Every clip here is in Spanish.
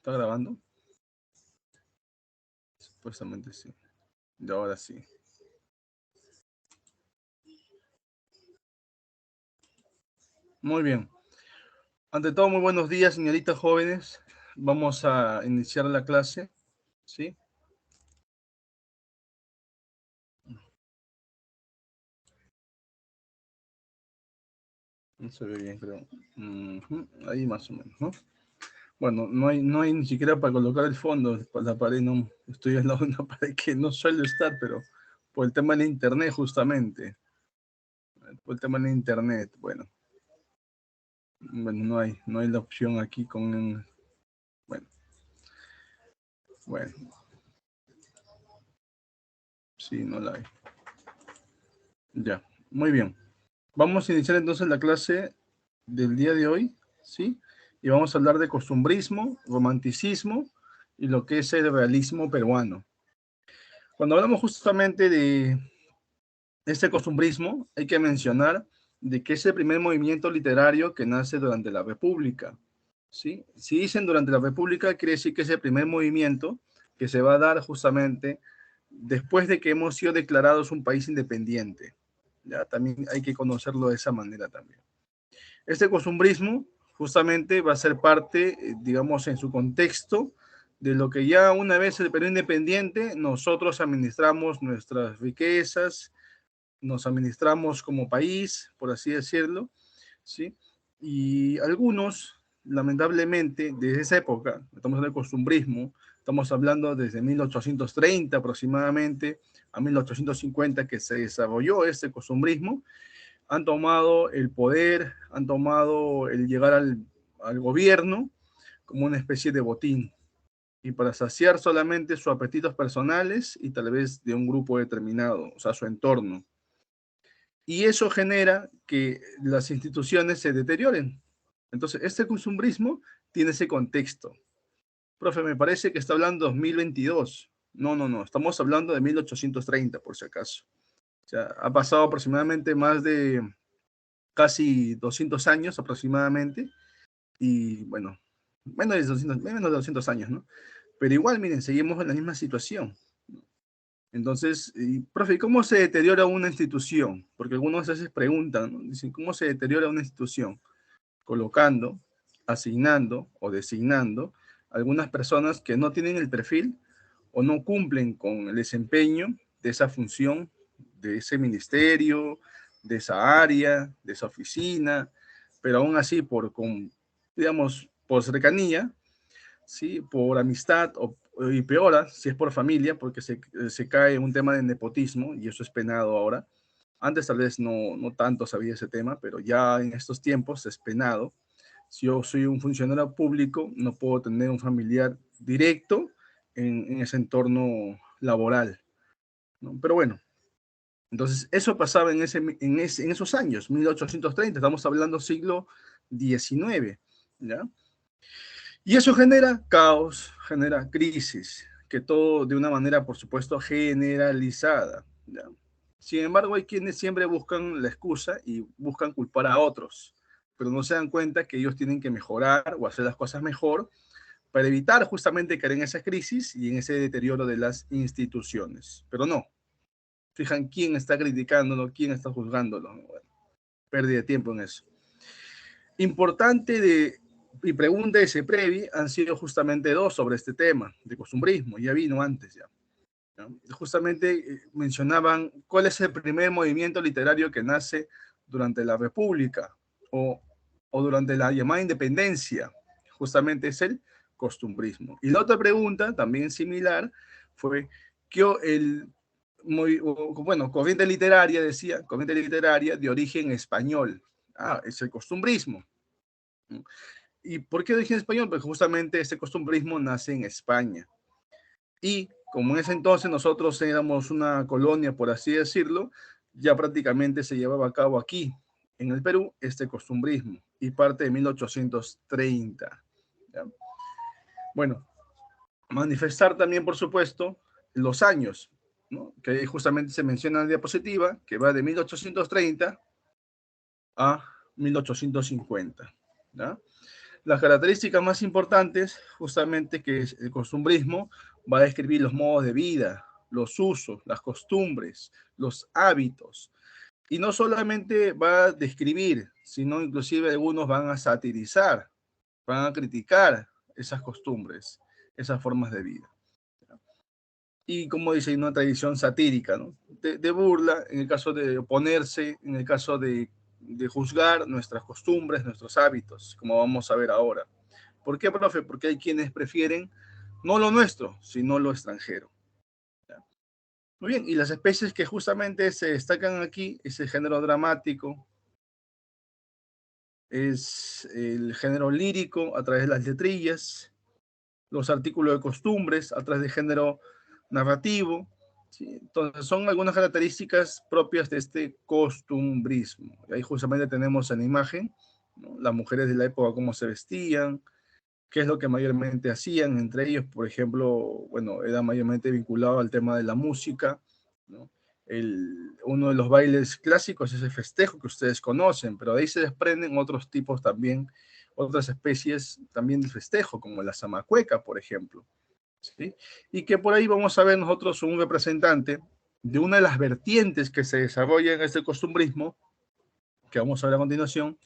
¿Está grabando? Supuestamente sí. Y ahora sí. Muy bien. Ante todo, muy buenos días, señoritas jóvenes. Vamos a iniciar la clase, ¿sí? No se ve bien, creo. Ahí más o menos, ¿no? Bueno, no hay ni siquiera para colocar el fondo. La pared no. Estoy al lado de una pared que no suele estar, pero por el tema del internet, justamente. Por el tema del internet, bueno. Bueno, no hay la opción aquí con. Bueno, sí, no la hay. Ya, muy bien. Vamos a iniciar entonces la clase del día de hoy, ¿sí? Y vamos a hablar de costumbrismo, romanticismo y lo que es el realismo peruano. Cuando hablamos justamente de este costumbrismo, hay que mencionar de que es el primer movimiento literario que nace durante la República, ¿sí? Si dicen durante la República, quiere decir que es el primer movimiento que se va a dar justamente después de que hemos sido declarados un país independiente. Ya, también hay que conocerlo de esa manera también. Este costumbrismo justamente va a ser parte, digamos, en su contexto, de lo que ya una vez el Perú independiente, nosotros administramos nuestras riquezas, nos administramos como país, por así decirlo, ¿sí? Y algunos, lamentablemente, desde esa época, estamos en el costumbrismo, estamos hablando desde 1830 aproximadamente a 1850 que se desarrolló este costumbrismo, han tomado el poder, han tomado el llegar al gobierno como una especie de botín y para saciar solamente sus apetitos personales y tal vez de un grupo determinado, o sea, su entorno. Y eso genera que las instituciones se deterioren. Entonces, este costumbrismo tiene ese contexto. Profe, me parece que está hablando de 2022. No, estamos hablando de 1830, por si acaso. O sea, ha pasado aproximadamente más de casi 200 años aproximadamente, y bueno, menos de 200 años, ¿no? Pero igual, miren, seguimos en la misma situación. Entonces, profe, ¿cómo se deteriora una institución? Porque algunos veces preguntan, ¿no? Dicen, ¿cómo se deteriora una institución? Colocando, asignando o designando algunas personas que no tienen el perfil o no cumplen con el desempeño de esa función, de ese ministerio, de esa área, de esa oficina, pero aún así, digamos, por cercanía, ¿sí? Por amistad y peor, si es por familia, porque se cae en un tema de nepotismo y eso es penado ahora. Antes tal vez no tanto sabía ese tema, pero ya en estos tiempos es penado. Si yo soy un funcionario público, no puedo tener un familiar directo en ese entorno laboral, ¿no? Pero bueno, entonces eso pasaba en esos años, 1830, estamos hablando siglo XIX, ¿ya? Y eso genera caos, genera crisis, que todo de una manera, por supuesto, generalizada, ¿ya? Sin embargo, hay quienes siempre buscan la excusa y buscan culpar a otros, pero no se dan cuenta que ellos tienen que mejorar o hacer las cosas mejor para evitar justamente caer en esa crisis y en ese deterioro de las instituciones. Pero no, fijan quién está criticándolo, quién está juzgándolo. Bueno, pérdida de tiempo en eso. Importante y pregunta ese previ han sido justamente dos sobre este tema de costumbrismo, ya vino antes ya. ¿No? Justamente mencionaban cuál es el primer movimiento literario que nace durante la República o, o durante la llamada independencia, justamente es el costumbrismo. Y la otra pregunta, también similar, fue que corriente literaria, decía, corriente literaria de origen español. Es el costumbrismo. ¿Y por qué de origen español? Porque justamente este costumbrismo nace en España. Y como en ese entonces nosotros éramos una colonia, por así decirlo, ya prácticamente se llevaba a cabo aquí, en el Perú, este costumbrismo, y parte de 1830. ¿Ya? Bueno, manifestar también, por supuesto, los años, ¿no? Que justamente se menciona en la diapositiva, que va de 1830 a 1850. ¿Ya? Las características más importantes, justamente, que es el costumbrismo, va a describir los modos de vida, los usos, las costumbres, los hábitos. Y no solamente va a describir, sino inclusive algunos van a satirizar, van a criticar esas costumbres, esas formas de vida. Y como dice, hay una tradición satírica, ¿no? De burla, en el caso de oponerse, en el caso de juzgar nuestras costumbres, nuestros hábitos, como vamos a ver ahora. ¿Por qué, profe? Porque hay quienes prefieren no lo nuestro, sino lo extranjero. Muy bien, y las especies que justamente se destacan aquí es el género dramático, es el género lírico a través de las letrillas, los artículos de costumbres a través del género narrativo. ¿Sí? Entonces, son algunas características propias de este costumbrismo. Y ahí justamente tenemos en la imagen, ¿no? Las mujeres de la época, cómo se vestían, qué es lo que mayormente hacían entre ellos. Por ejemplo, bueno, era mayormente vinculado al tema de la música, ¿no? Uno de los bailes clásicos es el festejo que ustedes conocen, pero de ahí se desprenden otros tipos también, otras especies también de festejo, como la zamacueca, por ejemplo. ¿Sí? Y que por ahí vamos a ver nosotros un representante de una de las vertientes que se desarrolla en este costumbrismo, que vamos a ver a continuación,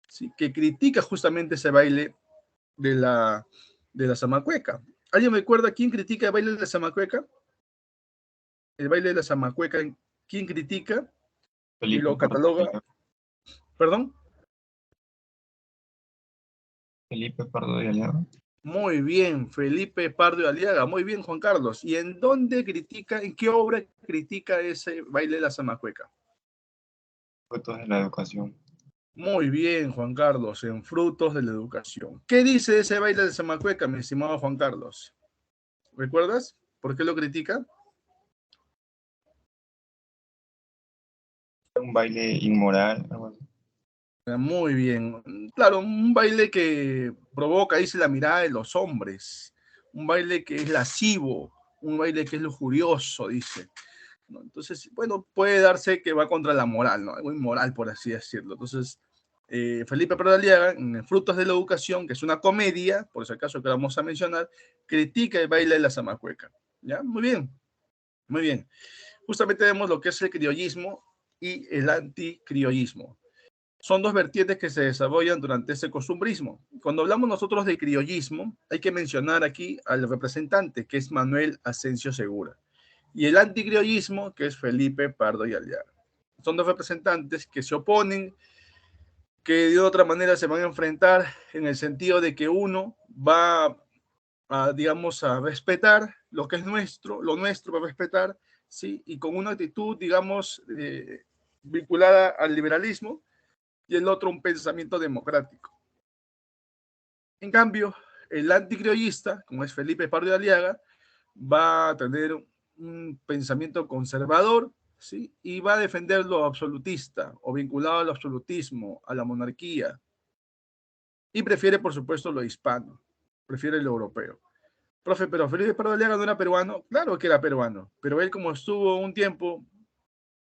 ¿sí? Que critica justamente ese baile de la zamacueca. ¿Alguien me recuerda quién critica el baile de la zamacueca? El baile de la zamacueca, ¿quién critica y Felipe lo Pardo de cataloga? Aliaga. ¿Perdón? Felipe Pardo de Aliaga. Muy bien, Felipe Pardo de Aliaga. Muy bien, Juan Carlos. ¿Y en dónde critica, en qué obra critica ese baile de la zamacueca? Frutos de la educación. Muy bien, Juan Carlos, en Frutos de la Educación. ¿Qué dice ese baile de zamacueca, mi estimado Juan Carlos? ¿Recuerdas? ¿Por qué lo critica? Un baile inmoral, algo así. Muy bien. Claro, un baile que provoca, dice, la mirada de los hombres. Un baile que es lascivo, un baile que es lujurioso, dice. ¿No? Entonces, bueno, puede darse que va contra la moral, ¿no? Algo inmoral, por así decirlo. Entonces, Felipe Pradaliaga, en Frutos de la Educación, que es una comedia, por si acaso que vamos a mencionar, critica el baile de la zamacueca. ¿Ya? Muy bien, muy bien. Justamente vemos lo que es el criollismo y el anticriollismo. Son dos vertientes que se desarrollan durante ese costumbrismo. Cuando hablamos nosotros de criollismo, hay que mencionar aquí al representante, que es Manuel Asensio Segura, y el anticriollismo, que es Felipe Pardo y Aliaga. Son dos representantes que se oponen, que de otra manera se van a enfrentar en el sentido de que uno va a, digamos, a respetar lo que es nuestro, lo nuestro va a respetar, ¿sí? Y con una actitud, digamos, vinculada al liberalismo, y el otro un pensamiento democrático. En cambio, el anticriollista, como es Felipe Pardo de Aliaga, va a tener un pensamiento conservador, ¿sí? Y va a defender lo absolutista o vinculado al absolutismo, a la monarquía, y prefiere, por supuesto, lo hispano, prefiere lo europeo. Profe, pero Felipe Pardo de Aliaga no era peruano, claro que era peruano, pero él como estuvo un tiempo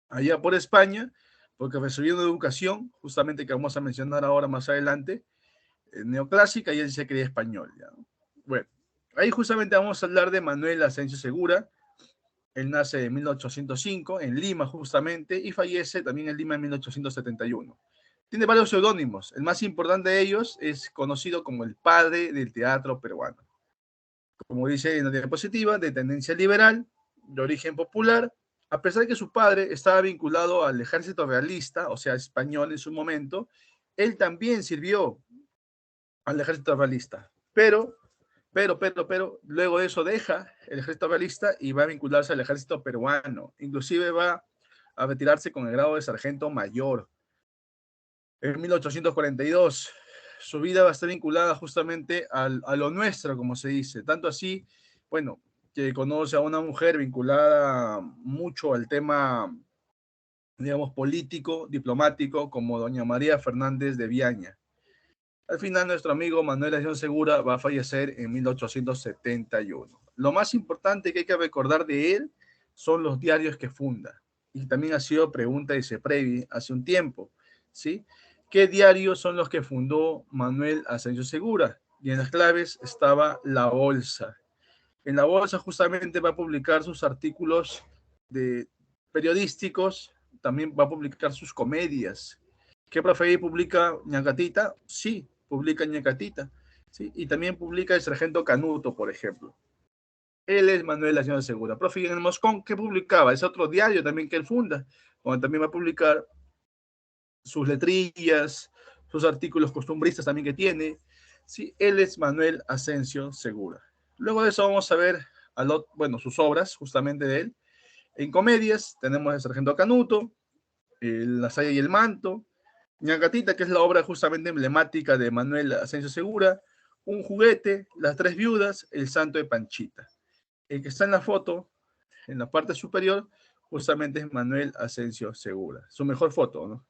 allá por España, porque recibió una educación, justamente que vamos a mencionar ahora más adelante, neoclásica, y él se creía español. ¿Ya? Bueno, ahí justamente vamos a hablar de Manuel Asensio Segura. Él nace en 1805 en Lima justamente y fallece también en Lima en 1871. Tiene varios seudónimos. El más importante de ellos es conocido como el padre del teatro peruano. Como dice en la diapositiva, de tendencia liberal, de origen popular, a pesar de que su padre estaba vinculado al ejército realista, o sea, español en su momento, él también sirvió al ejército realista. Pero, luego de eso deja el ejército realista y va a vincularse al ejército peruano. Inclusive va a retirarse con el grado de sargento mayor. En 1842, su vida va a estar vinculada justamente a lo nuestro, como se dice. Tanto así, bueno, que conoce a una mujer vinculada mucho al tema, digamos, político, diplomático, como doña María Fernández de Viaña. Al final, nuestro amigo Manuel Acción Segura va a fallecer en 1871. Lo más importante que hay que recordar de él son los diarios que funda. Y también ha sido pregunta y se previ hace un tiempo, ¿sí? ¿Qué diarios son los que fundó Manuel Asensio Segura? Y en las claves estaba La Bolsa. En La Bolsa justamente va a publicar sus artículos periodísticos, también va a publicar sus comedias. ¿Qué profe ahí publica Ñacatita? Sí, publica Ñacatita. ¿Sí? Y también publica El Sargento Canuto, por ejemplo. Él es Manuel Asensio Segura. Profe, y en el Moscón, ¿qué publicaba? Es otro diario también que él funda, donde también va a publicar sus letrillas, sus artículos costumbristas también que tiene. Sí, él es Manuel Asensio Segura. Luego de eso vamos a ver sus obras justamente de él. En comedias tenemos El Sargento Canuto, La Saya y el Manto, Ñacatita, que es la obra justamente emblemática de Manuel Asensio Segura, Un Juguete, Las Tres Viudas, El Santo de Panchita. El que está en la foto, en la parte superior, justamente es Manuel Asensio Segura. Su mejor foto, ¿no?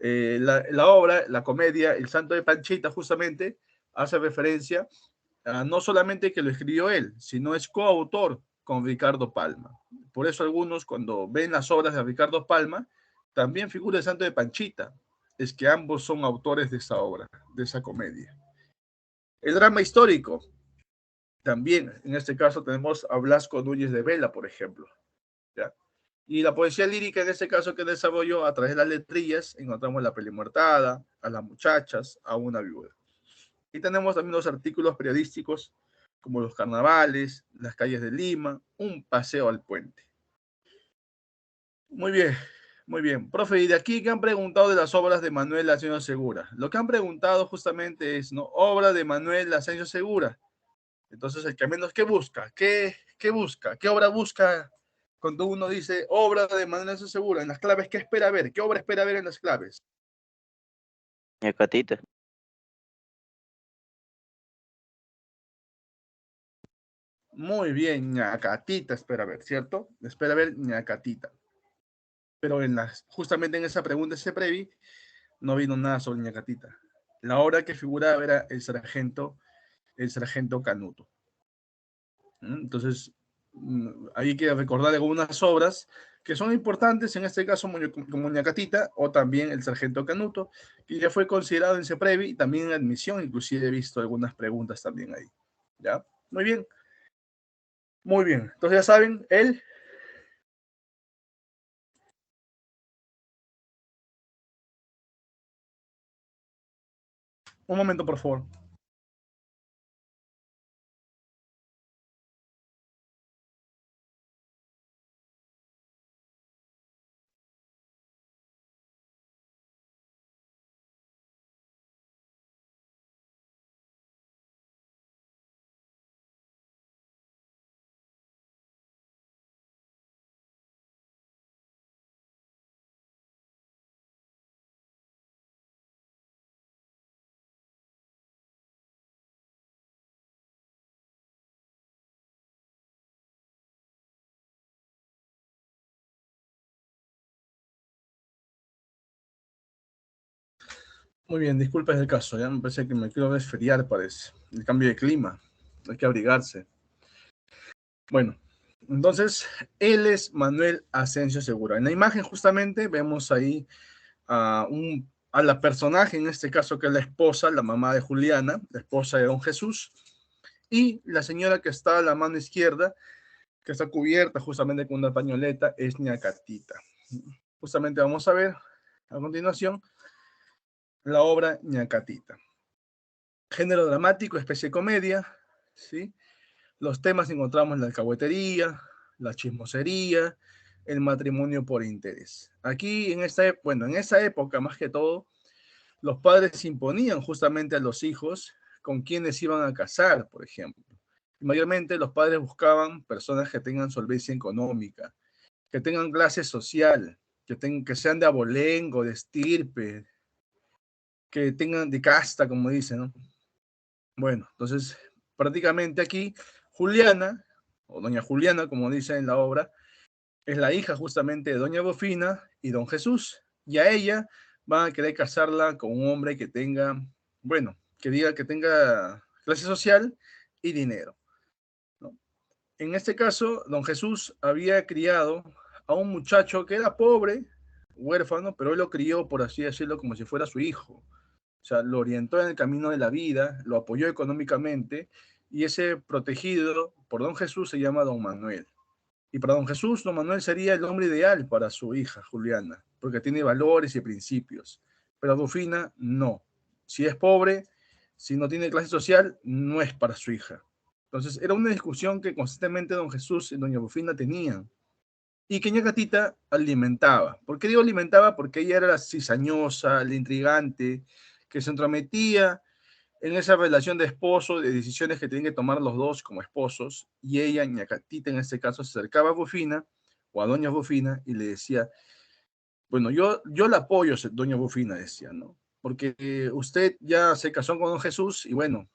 La obra, la comedia, El Santo de Panchita, justamente hace referencia a no solamente que lo escribió él, sino es coautor con Ricardo Palma. Por eso algunos, cuando ven las obras de Ricardo Palma, también figura El Santo de Panchita. Es que ambos son autores de esa obra, de esa comedia. El drama histórico, también, en este caso tenemos a Blasco Núñez de Vela, por ejemplo. ¿Ya? Y la poesía lírica, en este caso, que desarrolló a través de las letrillas, encontramos La Pelimuertada, A las Muchachas, A una Viuda. Y tenemos también los artículos periodísticos, como Los Carnavales, Las Calles de Lima, Un Paseo al Puente. Muy bien, muy bien. Profe, y de aquí, ¿qué han preguntado de las obras de Manuel Asensio Segura? Lo que han preguntado justamente es, ¿no? Obra de Manuel Asensio Segura. Entonces, el que menos, ¿qué busca? ¿Qué busca? ¿Qué obra busca? Cuando uno dice obra de Manuel Asensio Segura, en las claves, ¿qué espera ver? ¿Qué obra espera ver en las claves? Ñacatita. Muy bien, Ñacatita espera ver, ¿cierto? Espera ver Ñacatita. Pero justamente en esa pregunta, ese previ, no vino nada sobre Ñacatita. La obra que figuraba era el sargento Canuto. Entonces, hay que recordar algunas obras que son importantes, en este caso como Ñacatita o también el sargento Canuto, que ya fue considerado en CEPREVI y también en admisión, inclusive he visto algunas preguntas también ahí. ¿Ya? Muy bien. Muy bien. Entonces ya saben, un momento, por favor. Muy bien, disculpa el caso, ya me parece que me quiero resfriar, parece. El cambio de clima, hay que abrigarse. Bueno, entonces, él es Manuel Asensio Segura. En la imagen justamente vemos ahí a la personaje, en este caso que es la esposa, la mamá de Juliana, la esposa de don Jesús, y la señora que está a la mano izquierda, que está cubierta justamente con una pañoleta, es Ñacatita. Justamente vamos a ver a continuación la obra Ñacatita. Género dramático, especie de comedia, ¿sí? Los temas encontramos la alcahuetería, la chismosería, el matrimonio por interés. Aquí, en esa época, más que todo, los padres imponían justamente a los hijos con quienes iban a casar, por ejemplo. Y mayormente los padres buscaban personas que tengan solvencia económica, que tengan clase social, que sean de abolengo, de estirpe, que tengan de casta, como dicen, ¿no? Bueno, entonces prácticamente aquí Juliana, o doña Juliana, como dice en la obra, es la hija justamente de doña Rufina y don Jesús, y a ella van a querer casarla con un hombre que tenga, bueno, que diga que tenga clase social y dinero, ¿no? En este caso, don Jesús había criado a un muchacho que era pobre, huérfano, pero él lo crió, por así decirlo, como si fuera su hijo. O sea, lo orientó en el camino de la vida, lo apoyó económicamente, y ese protegido por don Jesús se llama don Manuel. Y para don Jesús, don Manuel sería el hombre ideal para su hija, Juliana, porque tiene valores y principios. Pero Rufina, no. Si es pobre, si no tiene clase social, no es para su hija. Entonces, era una discusión que constantemente don Jesús y doña Rufina tenían. Y que Ñacatita alimentaba. ¿Por qué digo alimentaba? Porque ella era la cizañosa, la intrigante, que se entrometía en esa relación de esposo, de decisiones que tienen que tomar los dos como esposos, y ella, Ñacatita en este caso, se acercaba a Rufina o a doña Rufina y le decía, bueno, yo la apoyo, doña Rufina, decía, ¿no? Porque usted ya se casó con don Jesús y bueno,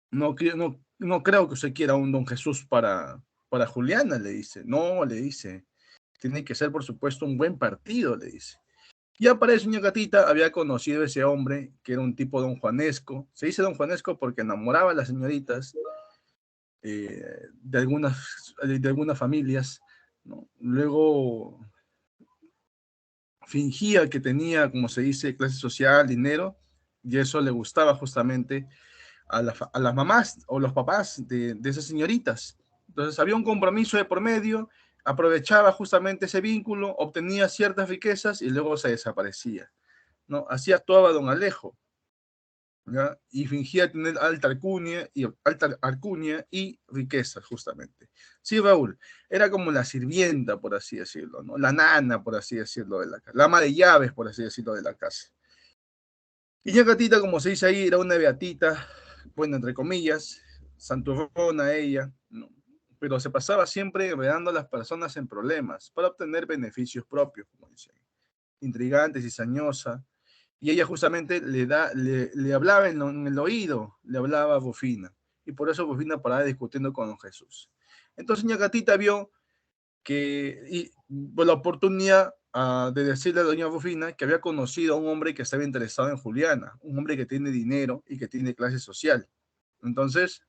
no creo que usted quiera un don Jesús para Juliana, le dice. No, le dice, tiene que ser, por supuesto, un buen partido, le dice. Ya para eso, Ñacatita había conocido a ese hombre, que era un tipo don Juanesco. Se dice don Juanesco porque enamoraba a las señoritas de algunas familias, ¿no? Luego fingía que tenía, como se dice, clase social, dinero, y eso le gustaba justamente a las mamás o los papás de esas señoritas. Entonces había un compromiso de por medio, aprovechaba justamente ese vínculo, obtenía ciertas riquezas y luego se desaparecía, ¿no? Así actuaba don Alejo, ¿ya? Y fingía tener alta alcurnia y riquezas, justamente. Sí, Raúl, era como la sirvienta, por así decirlo, ¿no? La nana, por así decirlo, de la casa, la ama de llaves, por así decirlo, de la casa. Y ya Gatita, como se dice ahí, era una beatita, bueno, entre comillas, santurrona ella, ¿no? Pero se pasaba siempre enredando a las personas en problemas para obtener beneficios propios, como dicen, intrigante, cizañosa. Y ella justamente le hablaba en el oído, le hablaba a Rufina. Y por eso Rufina paraba discutiendo con don Jesús. Entonces Ñacatita vio que, y por la oportunidad de decirle a doña Rufina que había conocido a un hombre que estaba interesado en Juliana, un hombre que tiene dinero y que tiene clase social. Entonces,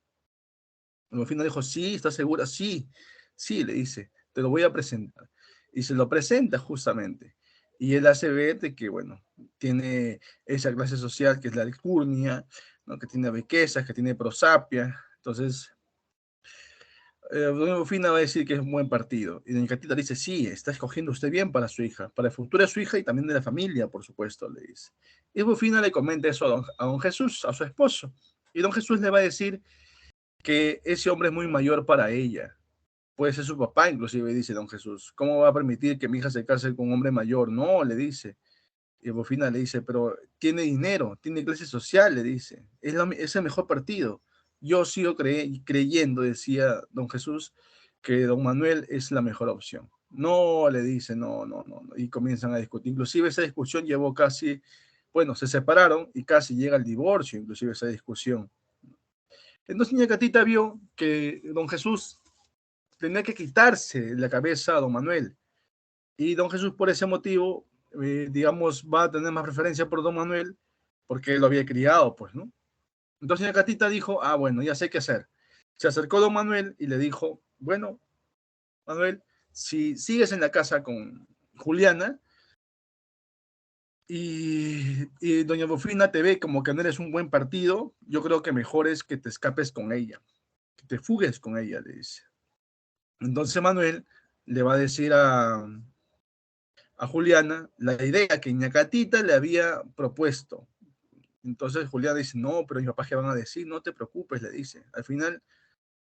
Rufina dijo, sí, ¿estás segura? Sí, sí, le dice, te lo voy a presentar. Y se lo presenta justamente. Y él hace ver de que, bueno, tiene esa clase social que es la alcurnia, ¿no? Que tiene riquezas, que tiene prosapia. Entonces, doña Rufina va a decir que es un buen partido. Y doña Catita dice, sí, está escogiendo usted bien para su hija, para el futuro de su hija y también de la familia, por supuesto, le dice. Y Rufina le comenta eso a don Jesús, a su esposo. Y don Jesús le va a decir que ese hombre es muy mayor para ella. Puede ser su papá, inclusive, dice don Jesús. ¿Cómo va a permitir que mi hija se case con un hombre mayor? No, le dice. Y Rufina le dice, pero tiene dinero, tiene clase social, le dice. Es el mejor partido. Yo sigo creyendo, decía don Jesús, que don Manuel es la mejor opción. No, le dice, no, no, no, no. Y comienzan a discutir. Inclusive esa discusión llevó casi, bueno, se separaron y casi llega el divorcio, inclusive esa discusión. Entonces niña Catita vio que don Jesús tenía que quitarse la cabeza a don Manuel. Y don Jesús por ese motivo, digamos, va a tener más preferencia por don Manuel porque él lo había criado, pues, ¿no? Entonces la Catita dijo, ah, bueno, ya sé qué hacer. Se acercó don Manuel y le dijo, bueno, Manuel, si sigues en la casa con Juliana y doña Rufina te ve como que no eres un buen partido, yo creo que mejor es que te escapes con ella, que te fugues con ella, le dice. Entonces Manuel le va a decir a Juliana la idea que Ñacatita le había propuesto. Entonces Juliana dice, no, pero mis papás qué van a decir, no te preocupes, le dice. Al final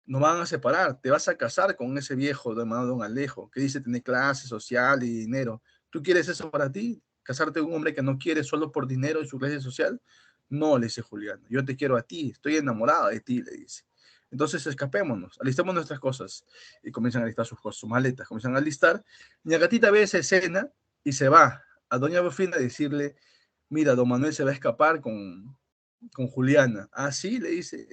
nos van a separar, te vas a casar con ese viejo llamado don Alejo, que dice tener clase social y dinero. ¿Tú quieres eso para ti? ¿Casarte con un hombre que no quiere solo por dinero y su clase social? No, le dice Juliana, yo te quiero a ti, estoy enamorada de ti, le dice. Entonces escapémonos, alistemos nuestras cosas. Y comienzan a alistar sus cosas, sus maletas, comienzan a alistar. Ñagatita ve esa escena y se va a doña Rufina a decirle, mira, don Manuel se va a escapar con Juliana. Ah, sí, le dice,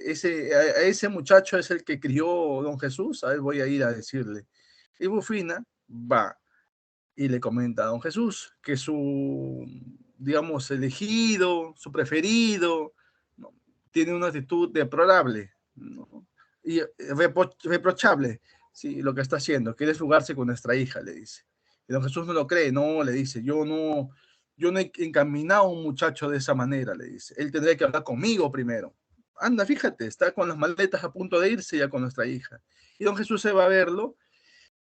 a ese muchacho es el que crió don Jesús, a él voy a ir a decirle. Y Rufina va y le comenta a don Jesús que su, digamos, elegido, su preferido, ¿no? Tiene una actitud deplorable, ¿no? Y reprochable, sí, lo que está haciendo, quiere fugarse con nuestra hija, le dice. Y don Jesús no lo cree, no, le dice, yo no he encaminado a un muchacho de esa manera, le dice. Él tendría que hablar conmigo primero. Anda, fíjate, está con las maletas a punto de irse ya con nuestra hija. Y don Jesús se va a verlo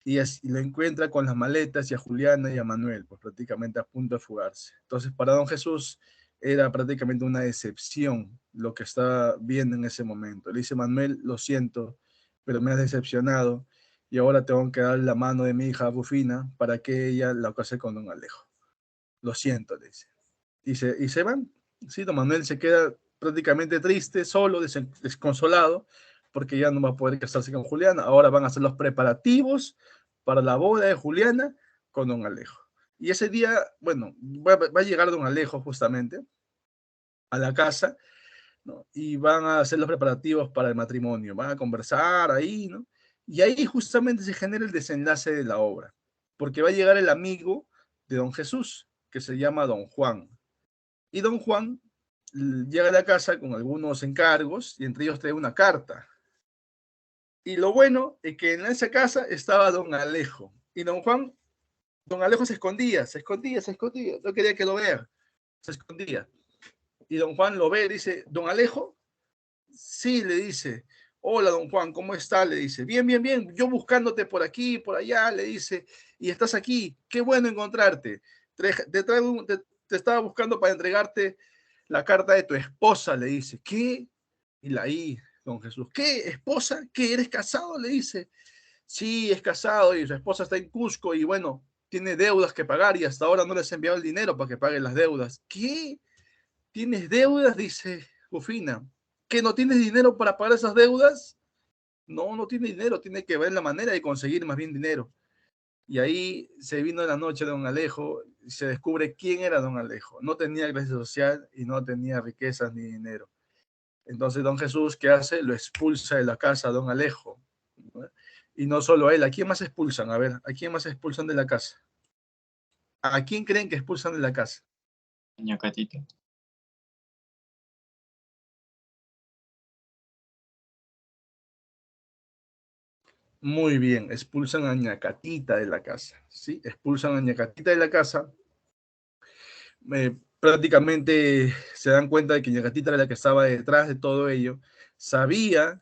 y lo encuentra con las maletas y a Juliana y a Manuel, pues prácticamente a punto de fugarse. Entonces, para don Jesús era prácticamente una decepción lo que estaba viendo en ese momento. Le dice, Manuel, lo siento, pero me has decepcionado y ahora tengo que dar la mano de mi hija Rufina para que ella la case con don Alejo. Lo siento, le dice. Y se van. Sí, don Manuel se queda prácticamente triste, solo, desconsolado, porque ya no va a poder casarse con Juliana. Ahora van a hacer los preparativos para la boda de Juliana con don Alejo. Y ese día, bueno, va a llegar don Alejo justamente a la casa, ¿no? Y van a hacer los preparativos para el matrimonio, van a conversar ahí, ¿no? Y ahí justamente se genera el desenlace de la obra, porque va a llegar el amigo de don Jesús, que se llama don Juan. Y don Juan llega a la casa con algunos encargos y entre ellos trae una carta. Y lo bueno es que en esa casa estaba don Alejo. Y don Alejo se escondía, no quería que lo vea, se escondía. Y don Juan lo ve, dice, don Alejo, sí, le dice, hola don Juan, ¿cómo está? Le dice, bien, bien, bien, yo buscándote por aquí, por allá, le dice, y estás aquí, qué bueno encontrarte. Te estaba buscando para entregarte la carta de tu esposa, le dice. ¿Qué? Y ahí, don Jesús, ¿qué? ¿Esposa? ¿Qué? ¿Eres casado? Le dice. Sí, es casado y su esposa está en Cusco y bueno, tiene deudas que pagar y hasta ahora no les ha enviado el dinero para que paguen las deudas. ¿Qué? ¿Tienes deudas? Dice Rufina. ¿Que no tienes dinero para pagar esas deudas? No, no tiene dinero, tiene que ver la manera de conseguir más bien dinero. Y ahí se vino la noche de don Alejo y se descubre quién era don Alejo. No tenía clase social y no tenía riquezas ni dinero. Entonces don Jesús, ¿qué hace? Lo expulsa de la casa a don Alejo, ¿no? Y no solo a él, ¿a quién más expulsan? A ver, ¿a quién más expulsan de la casa? ¿A quién creen que expulsan de la casa? Doña Catita. Muy bien, expulsan a Ñacatita de la casa, ¿sí? Expulsan a Ñacatita de la casa. Prácticamente se dan cuenta de que Ñacatita era la que estaba detrás de todo ello. Sabía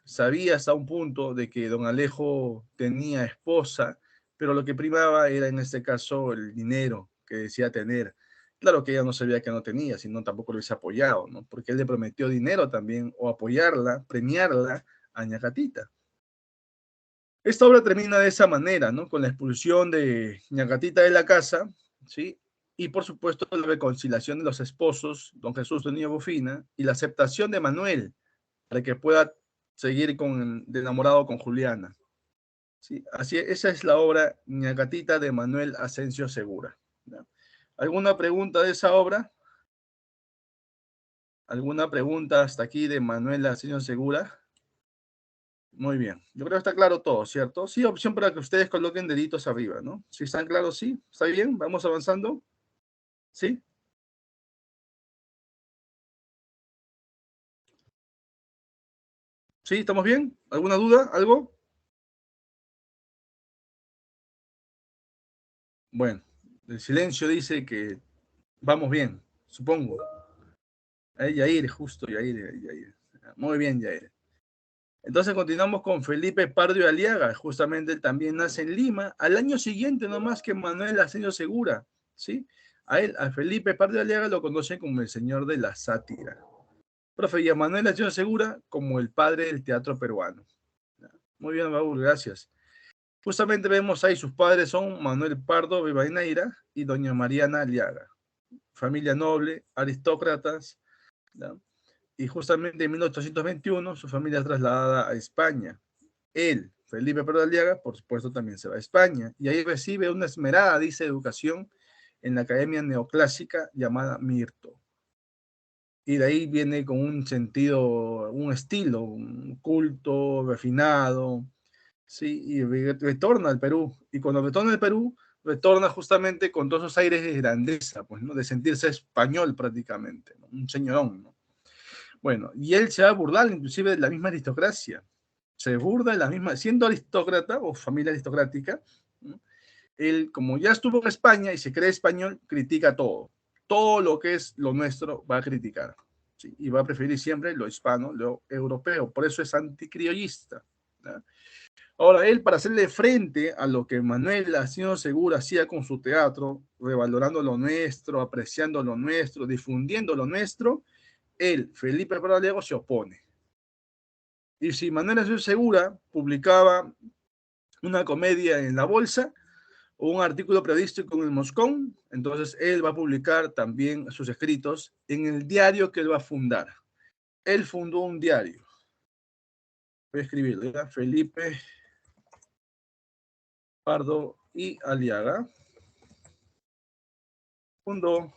hasta un punto de que don Alejo tenía esposa, pero lo que primaba era en este caso el dinero que decía tener. Claro que ella no sabía que no tenía, sino tampoco lo hubiese apoyado, ¿no? Porque él le prometió dinero también, o apoyarla, premiarla a Ñacatita. Esta obra termina de esa manera, ¿no? Con la expulsión de Ñacatita de la casa, ¿sí? Y por supuesto la reconciliación de los esposos, don Jesús de Niño Bofina, y la aceptación de Manuel para que pueda seguir de enamorado con Juliana. ¿Sí? Así, esa es la obra Ñacatita de Manuel Asensio Segura, ¿no? ¿Alguna pregunta de esa obra? ¿Alguna pregunta hasta aquí de Manuel Asensio Segura? Muy bien. Yo creo que está claro todo, ¿cierto? Sí, opción para que ustedes coloquen deditos arriba, ¿no? Si están claros, sí. ¿Está bien? Vamos avanzando. ¿Sí? ¿Sí? ¿Estamos bien? ¿Alguna duda? ¿Algo? Bueno, el silencio dice que vamos bien, supongo. Ahí Yair, justo Yair, Yair. Muy bien, Yair. Entonces continuamos con Felipe Pardo Aliaga. Justamente él también nace en Lima. Al año siguiente, no más que Manuel Asensio Segura, ¿sí? A Felipe Pardo Aliaga lo conocen como el señor de la sátira. Profe, y a Manuel Asensio Segura como el padre del teatro peruano. Muy bien, Raúl, gracias. Justamente vemos ahí, sus padres son Manuel Pardo Rivadeneira y doña Mariana Aliaga. Familia noble, aristócratas, ¿no? Y justamente en 1821 su familia es trasladada a España. Él, Felipe Pardo Aliaga, por supuesto, también se va a España y ahí recibe una esmerada, dice, educación en la Academia Neoclásica llamada Mirto. Y de ahí viene con un sentido, un estilo, un culto, refinado, ¿sí? Y retorna al Perú. Y cuando retorna al Perú, retorna justamente con todos esos aires de grandeza, pues, ¿no? De sentirse español prácticamente, ¿no? Un señorón, ¿no? Bueno, y él se va a burlar inclusive de la misma aristocracia. Se burda de la misma, siendo aristócrata o familia aristocrática, ¿no? él, como ya estuvo en España y se cree español, critica todo. Todo lo que es lo nuestro va a criticar. ¿Sí? Y va a preferir siempre lo hispano, lo europeo. Por eso es anticriollista. ¿Ya? Ahora, él, para hacerle frente a lo que Manuel Asino Segura hacía con su teatro, revalorando lo nuestro, apreciando lo nuestro, difundiendo lo nuestro, él, Felipe Pradalego, se opone. Y si Manuel Asino Segura publicaba una comedia en La Bolsa, o un artículo periodístico en el Moscón, entonces él va a publicar también sus escritos en el diario que él va a fundar. Él fundó un diario. Voy a escribirlo, ¿ya? Felipe Pardo y Aliaga fundó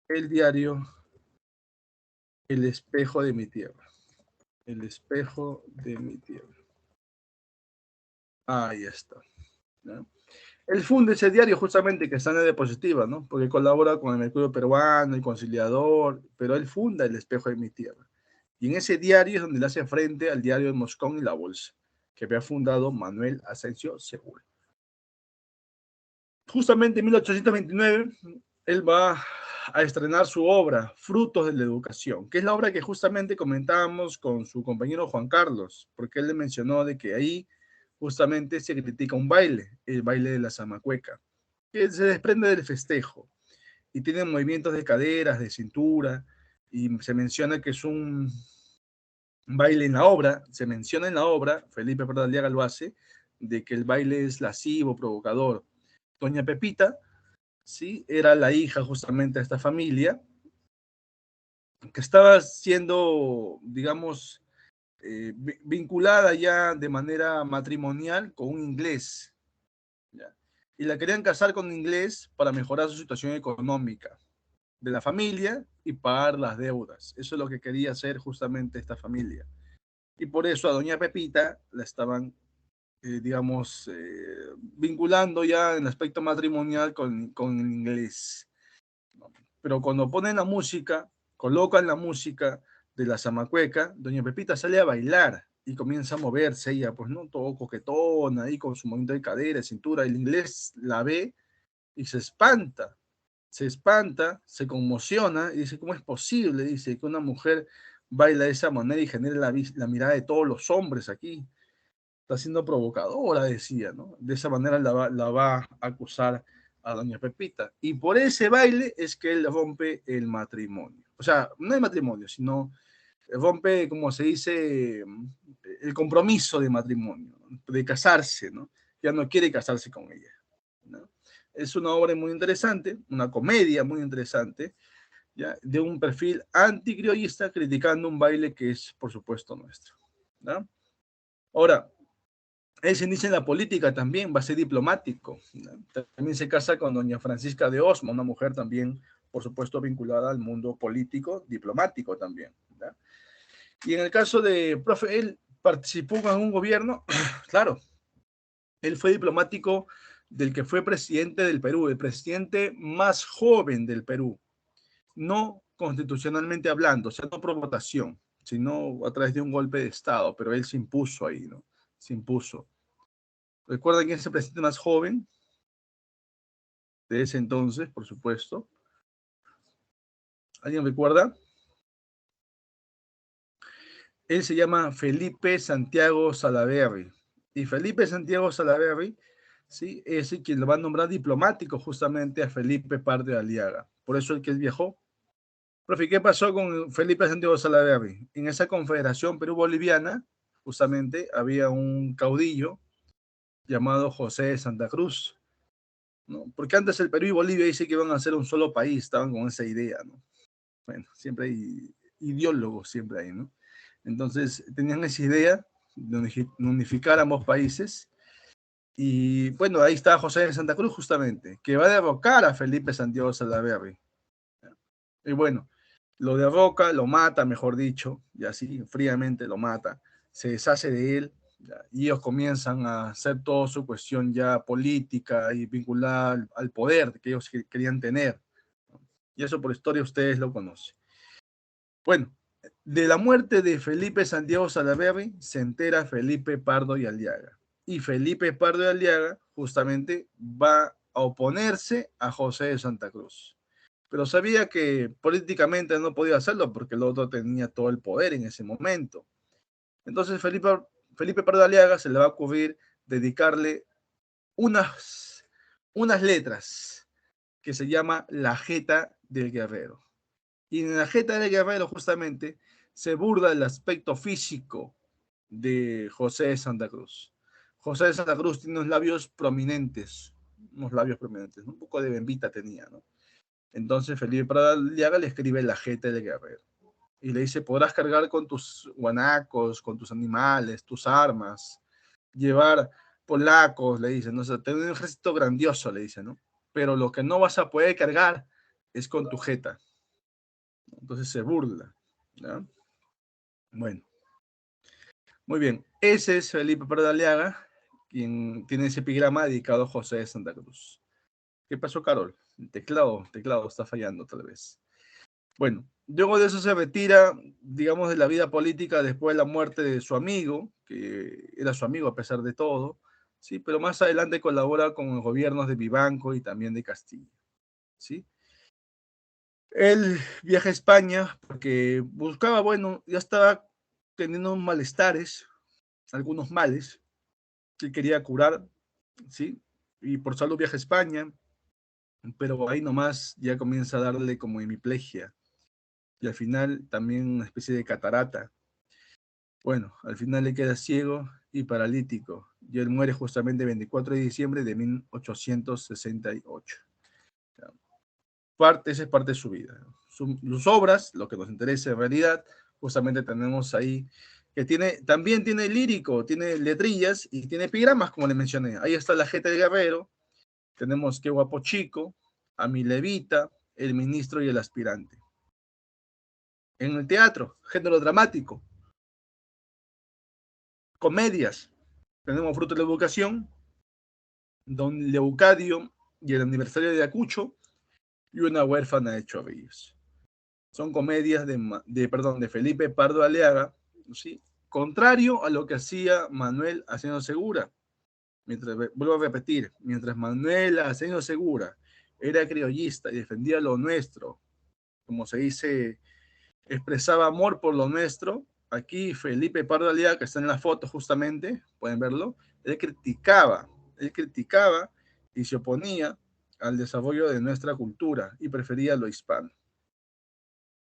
el diario El Espejo de mi Tierra. El Espejo de mi Tierra. Ahí está. ¿Ya? Él funda ese diario justamente que está en la diapositiva, ¿no? Porque colabora con el Mercurio Peruano, el Conciliador, pero él funda El Espejo de mi Tierra. Y en ese diario es donde le hace frente al diario de Moscón y La Bolsa, que había fundado Manuel Asensio Segura. Justamente en 1829, él va a estrenar su obra, Frutos de la Educación, que es la obra que justamente comentábamos con su compañero Juan Carlos, porque él le mencionó de que ahí justamente se critica un baile, el baile de la zamacueca, que se desprende del festejo y tiene movimientos de caderas, de cintura, y se menciona que es un baile en la obra, se menciona en la obra, Felipe Pradallega lo hace, de que el baile es lascivo, provocador. Doña Pepita, ¿sí? Era la hija justamente de esta familia, que estaba siendo, digamos, vinculada ya de manera matrimonial con un inglés, ¿ya? Y la querían casar con un inglés para mejorar su situación económica de la familia y pagar las deudas. Eso es lo que quería hacer justamente esta familia. Y por eso a doña Pepita la estaban, digamos, vinculando ya en el aspecto matrimonial con el inglés. Pero cuando ponen la música, colocan la música de la zamacueca, doña Pepita sale a bailar y comienza a moverse ella, pues no, todo coquetona ahí con su movimiento de cadera, de cintura. El inglés la ve y se espanta, se conmociona y dice, ¿cómo es posible? Dice que una mujer baila de esa manera y genera la mirada de todos los hombres aquí. Está siendo provocadora, decía, ¿no? De esa manera la va a acusar a doña Pepita. Y por ese baile es que él rompe el matrimonio. O sea, no el matrimonio, sino rompe, como se dice, el compromiso de matrimonio, de casarse, ¿no? Ya no quiere casarse con ella, ¿no? Es una obra muy interesante, una comedia muy interesante, ¿ya? De un perfil anticriollista criticando un baile que es, por supuesto, nuestro, ¿no? Ahora, él se inicia en la política también, va a ser diplomático, ¿no? También se casa con doña Francisca de Osma, una mujer también, por supuesto, vinculada al mundo político, diplomático también, ¿no? Y en el caso de profe, él participó en un gobierno, claro, él fue diplomático del que fue presidente del Perú, el presidente más joven del Perú, no constitucionalmente hablando, o sea, no por votación, sino a través de un golpe de Estado, pero él se impuso ahí, ¿no? Se impuso. ¿Recuerdan quién es el presidente más joven de ese entonces, por supuesto? ¿Alguien recuerda? Él se llama Felipe Santiago Salaverry. Y Felipe Santiago Salaverry, ¿sí? Es el quien lo va a nombrar diplomático justamente a Felipe Pardo de Aliaga. Por eso el que él viajó. Profe, ¿qué pasó con Felipe Santiago Salaverry? En esa confederación Perú-Boliviana, justamente, había un caudillo llamado José de Santa Cruz, ¿no? Porque antes el Perú y Bolivia dice que iban a ser un solo país, estaban con esa idea, ¿no? Bueno, siempre hay ideólogos, siempre hay, ¿no? Entonces tenían esa idea de unificar ambos países. Y bueno, ahí está José de Santa Cruz justamente, que va a derrocar a Felipe Santiago Salaverry. Y bueno, lo derroca, lo mata, mejor dicho, y así fríamente lo mata, se deshace de él, ¿ya? Y ellos comienzan a hacer toda su cuestión ya política y vinculada al poder que ellos querían tener. Y eso por historia ustedes lo conocen. Bueno, de la muerte de Felipe Santiago Salaverry se entera Felipe Pardo y Aliaga. y Felipe Pardo de Aliaga justamente va a oponerse a José de Santa Cruz. Pero sabía que políticamente no podía hacerlo porque el otro tenía todo el poder en ese momento. Entonces Felipe Pardo de Aliaga se le va a ocurrir dedicarle unas letras que se llama La Jeta del Guerrero. Y en La Jeta del Guerrero justamente se burla el aspecto físico de José de Santa Cruz. José de Santa Cruz tiene unos labios prominentes, ¿no? Un poco de bembita tenía, ¿no? Entonces Felipe Paradiaga le escribe La Jeta del Guerrero y le dice, podrás cargar con tus guanacos, con tus animales, tus armas, llevar polacos, le dice, ¿no? O sea, tener un ejército grandioso, le dice, ¿no? Pero lo que no vas a poder cargar es con tu jeta. Entonces se burla, ¿no? Bueno, muy bien. Ese es Felipe Pardaliaga, quien tiene ese epigrama dedicado a José de Santa Cruz. ¿Qué pasó, Carol? El teclado está fallando tal vez. Bueno, luego de eso se retira, digamos, de la vida política después de la muerte de su amigo, que era su amigo a pesar de todo, ¿sí? Pero más adelante colabora con los gobiernos de Vivanco y también de Castilla, ¿sí? Él viaja a España porque buscaba, bueno, ya estaba teniendo malestares, algunos males que quería curar, ¿sí? Y por salud viaja a España, pero ahí nomás ya comienza a darle como hemiplegia y al final también una especie de catarata. Bueno, al final le queda ciego y paralítico y él muere justamente el 24 de diciembre de 1868. Esa es parte de su vida. Sus obras, lo que nos interesa en realidad, justamente tenemos ahí, que también tiene lírico, tiene letrillas y tiene epigramas, como le mencioné. Ahí está La Jeta del Guerrero, tenemos Qué guapo chico, A mi levita, El ministro y el aspirante. En el teatro, género dramático, comedias, tenemos Fruto de la Educación, Don Leucadio y el aniversario de Acucho y Una huérfana de Chorrillos. Son comedias de Felipe Pardo Aleaga, ¿sí? Contrario a lo que hacía Manuel Asensio Segura. Vuelvo a repetir, mientras Manuel Asensio Segura era criollista y defendía lo nuestro, como se dice, expresaba amor por lo nuestro, aquí Felipe Pardo Aleaga, que está en la foto justamente, pueden verlo, él criticaba y se oponía al desarrollo de nuestra cultura y prefería lo hispano.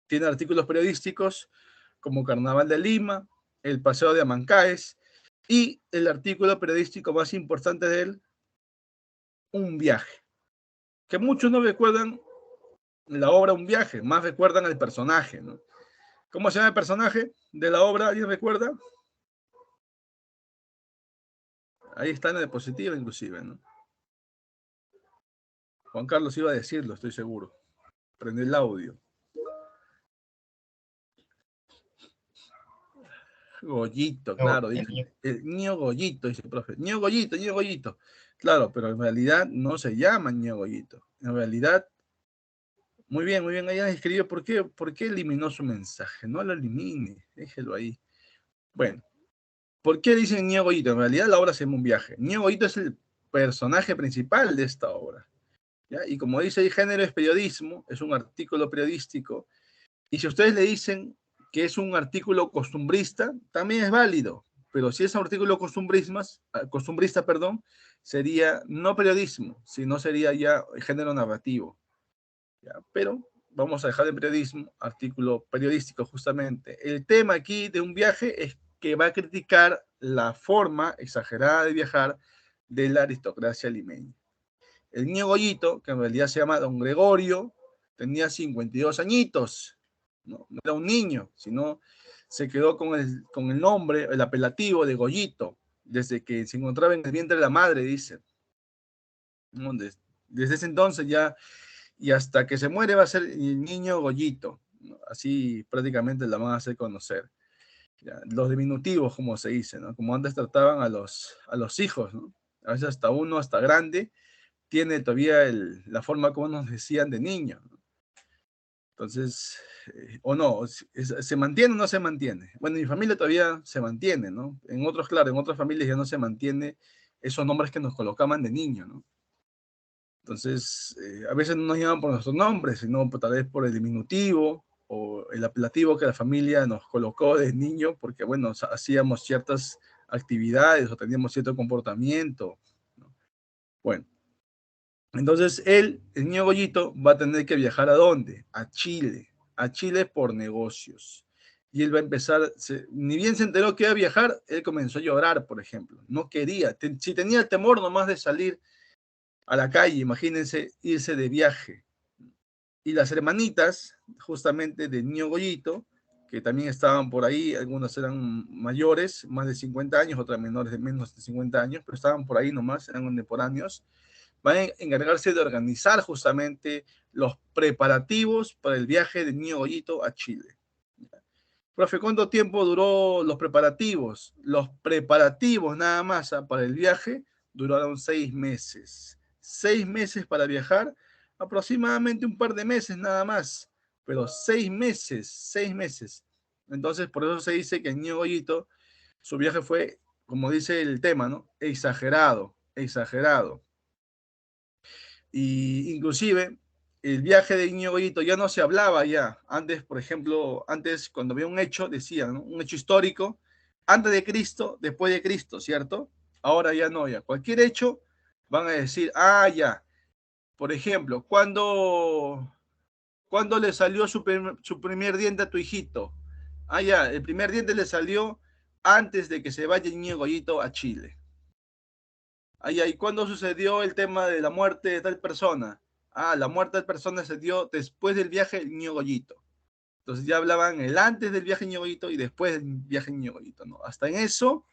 Tiene artículos periodísticos como Carnaval de Lima, El Paseo de Amancaes y el artículo periodístico más importante de él, Un viaje. Que muchos no recuerdan la obra Un viaje, más recuerdan al personaje, ¿no? ¿Cómo se llama el personaje de la obra? ¿Alguien recuerda? Ahí está en la diapositiva inclusive, ¿no? Juan Carlos iba a decirlo, estoy seguro. Prende el audio. Goyito, claro, dice. El niño Goyito, dice el profe. Niño Goyito, niño Goyito. Claro, pero en realidad no se llama niño Goyito. En realidad, muy bien, ella escribió por qué eliminó su mensaje. No lo elimine, déjelo ahí. Bueno, ¿por qué dicen niño Goyito? En realidad la obra se llama Un viaje. Niño Goyito es el personaje principal de esta obra. ¿Ya? Y como dice el género es periodismo, es un artículo periodístico. Y si ustedes le dicen que es un artículo costumbrista, también es válido. Pero si es un artículo costumbrista, perdón, sería no periodismo, sino sería ya género narrativo. ¿Ya? Pero vamos a dejar de periodismo, artículo periodístico justamente. El tema aquí de Un viaje es que va a criticar la forma exagerada de viajar de la aristocracia limeña. El niño Goyito, que en realidad se llama Don Gregorio, tenía 52 añitos. No era un niño, sino se quedó con el nombre, el apelativo de Goyito, desde que se encontraba en el vientre de la madre, dice. ¿No? Desde ese entonces ya, y hasta que se muere va a ser el niño Goyito. ¿No? Así prácticamente la van a hacer conocer. Ya, los diminutivos, como se dice, ¿no? Como antes trataban a los hijos, ¿no? A veces hasta uno, hasta grande, tiene todavía la forma como nos decían de niño. Entonces, o no, ¿se mantiene o no se mantiene? Bueno, en mi familia todavía se mantiene, ¿no? En otros, claro, en otras familias ya no se mantiene esos nombres que nos colocaban de niño, ¿no? Entonces, a veces no nos llaman por nuestros nombres, sino tal vez por el diminutivo o el apelativo que la familia nos colocó de niño, porque, bueno, hacíamos ciertas actividades o teníamos cierto comportamiento, ¿no? Bueno, entonces él, el niño Goyito, va a tener que viajar ¿a dónde? A Chile por negocios. Y él va a empezar, ni bien se enteró que iba a viajar, él comenzó a llorar, por ejemplo. No quería, si tenía el temor nomás de salir a la calle, imagínense irse de viaje. Y las hermanitas, justamente del niño Goyito, que también estaban por ahí, algunas eran mayores, más de 50 años, otras menores de menos de 50 años, pero estaban por ahí nomás, eran contemporáneos, van a encargarse de organizar justamente los preparativos para el viaje del niño Goyito a Chile. Profe, ¿cuánto tiempo duró los preparativos? Los preparativos nada más para el viaje duraron 6 meses. 6 meses para viajar, aproximadamente un par de meses nada más, pero 6 meses, 6 meses. Entonces, por eso se dice que el niño Goyito, su viaje fue, como dice el tema, ¿no? Exagerado, exagerado. Y inclusive el viaje de Niño Goyito ya no se hablaba ya. Antes, por ejemplo, antes cuando había un hecho, decían, ¿no? Un hecho histórico, antes de Cristo, después de Cristo, ¿cierto? Ahora ya no, ya. Cualquier hecho van a decir, ah, ya. Por ejemplo, ¿cuándo le salió su primer diente a tu hijito? Ah, ya, el primer diente le salió antes de que se vaya el Niño Goyito a Chile. Ay, ay, ¿cuándo sucedió el tema de la muerte de tal persona? Ah, la muerte de tal persona se dio después del viaje del niño Goyito. Entonces ya hablaban el antes del viaje del niño Goyito y después del viaje del niño Goyito, ¿no? Hasta en eso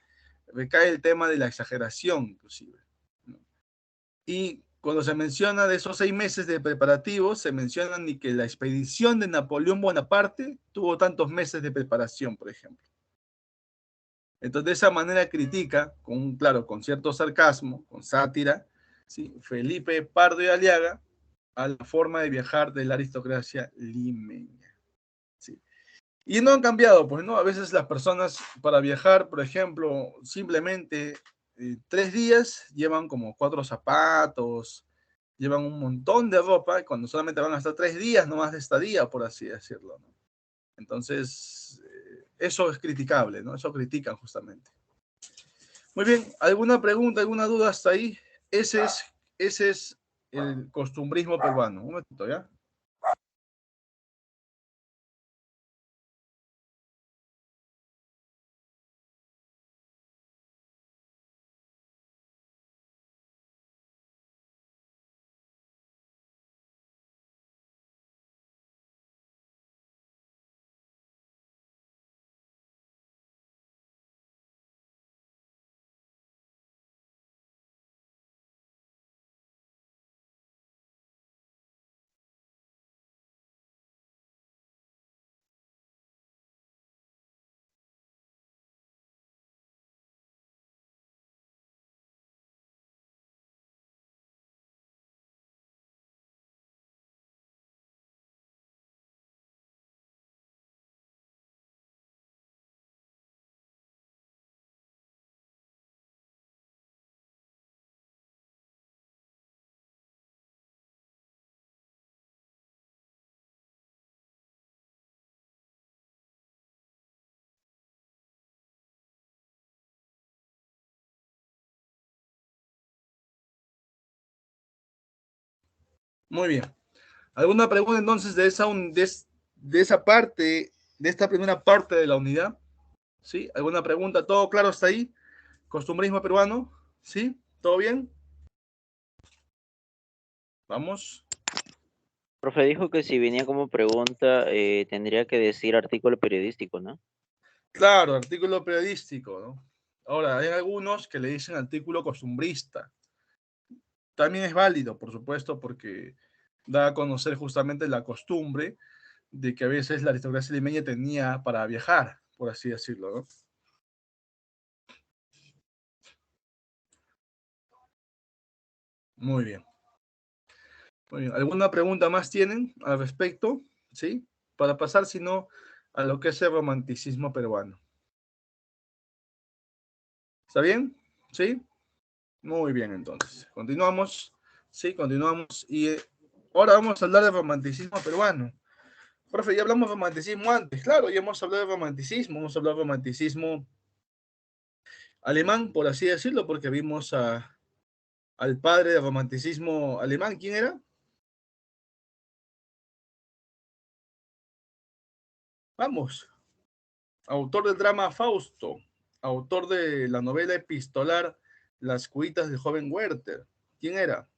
recae el tema de la exageración, inclusive, ¿no? Y cuando se menciona de esos 6 meses de preparativos, se menciona ni que la expedición de Napoleón Bonaparte tuvo tantos meses de preparación, por ejemplo. Entonces, de esa manera critica, claro, con cierto sarcasmo, con sátira, ¿sí? Felipe Pardo y Aliaga a la forma de viajar de la aristocracia limeña, ¿sí? Y no han cambiado, pues, ¿no? A veces las personas para viajar, por ejemplo, simplemente 3 días llevan como 4 zapatos, llevan un montón de ropa, cuando solamente van a estar 3 días nomás de estadía, por así decirlo, ¿no? Entonces, eso es criticable, ¿no? Eso critican justamente. Muy bien, ¿alguna pregunta, alguna duda hasta ahí? Ese es el costumbrismo peruano. Un momentito, ¿ya? Muy bien. ¿Alguna pregunta entonces de esa parte, de esta primera parte de la unidad? ¿Sí? ¿Alguna pregunta? ¿Todo claro hasta ahí? ¿Costumbrismo peruano? ¿Sí? ¿Todo bien? Vamos. Profe dijo que si venía como pregunta, tendría que decir artículo periodístico, ¿no? Claro, artículo periodístico, ¿no? Ahora, hay algunos que le dicen artículo costumbrista. También es válido, por supuesto, porque da a conocer justamente la costumbre de que a veces la aristocracia limeña tenía para viajar, por así decirlo, ¿no? Muy bien. Muy bien. ¿Alguna pregunta más tienen al respecto? ¿Sí? para pasar, sino a lo que es el romanticismo peruano. ¿Está bien? ¿Sí? Muy bien, entonces. Continuamos. Sí, continuamos. Y ahora vamos a hablar del romanticismo peruano. Profe, ya hablamos de romanticismo antes. Claro, ya hemos hablado de romanticismo. Hemos hablado de romanticismo alemán, por así decirlo, porque vimos al padre del romanticismo alemán. ¿Quién era? Vamos. Autor del drama Fausto. Autor de la novela epistolar Las cuitas del joven Werther. ¿Quién era?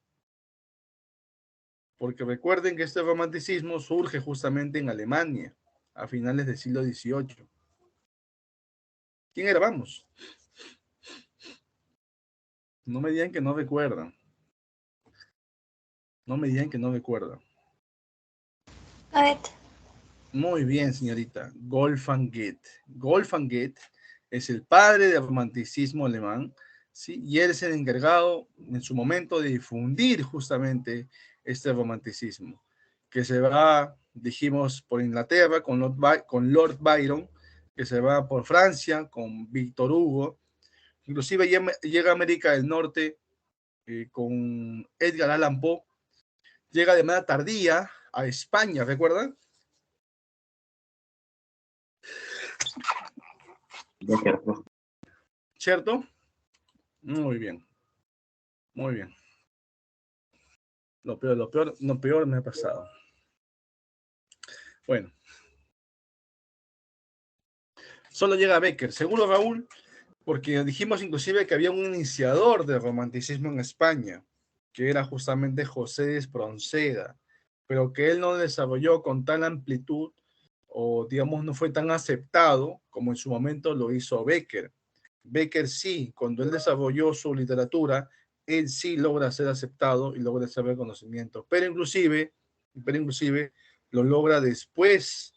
Porque recuerden que este romanticismo surge justamente en Alemania, a finales del siglo XVIII. ¿Quién era? Vamos. No me digan que no recuerdan. No me digan que no recuerdan. Goethe. Muy bien, señorita. Wolfgang Goethe. Wolfgang Goethe es el padre del romanticismo alemán, ¿sí? Y él es el encargado en su momento de difundir justamente este romanticismo, que se va, dijimos, por Inglaterra con Lord Byron, que se va por Francia con Víctor Hugo, inclusive llega a América del Norte con Edgar Allan Poe, llega de manera tardía a España, ¿recuerdan? ¿Cierto? Muy bien. Muy bien. Lo peor me ha pasado. Bueno. Solo llega Becker. ¿Seguro, Raúl? Porque dijimos inclusive que había un iniciador del romanticismo en España, que era justamente José de Espronceda, pero que él no desarrolló con tal amplitud o, digamos, no fue tan aceptado como en su momento lo hizo Becker. Becker sí, cuando él desarrolló su literatura, él sí logra ser aceptado y logra ser reconocimiento, pero inclusive lo logra después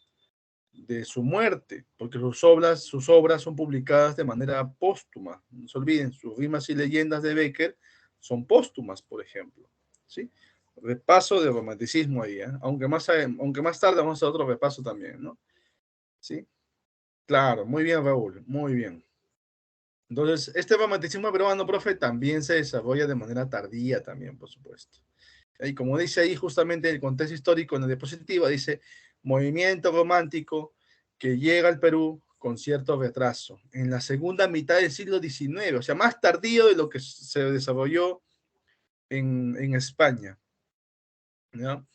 de su muerte, porque sus obras son publicadas de manera póstuma. No se olviden, sus rimas y leyendas de Becker son póstumas, por ejemplo. ¿Sí? Repaso de romanticismo ahí, ¿eh? Aunque más tarde vamos a otro repaso también, ¿no? ¿Sí? Claro, muy bien, Raúl, muy bien. Entonces, este romanticismo peruano, profe, también se desarrolla de manera tardía también, por supuesto. Y como dice ahí justamente el contexto histórico en la diapositiva, dice movimiento romántico que llega al Perú con cierto retraso, en la segunda mitad del siglo XIX, o sea, más tardío de lo que se desarrolló en España, ¿no?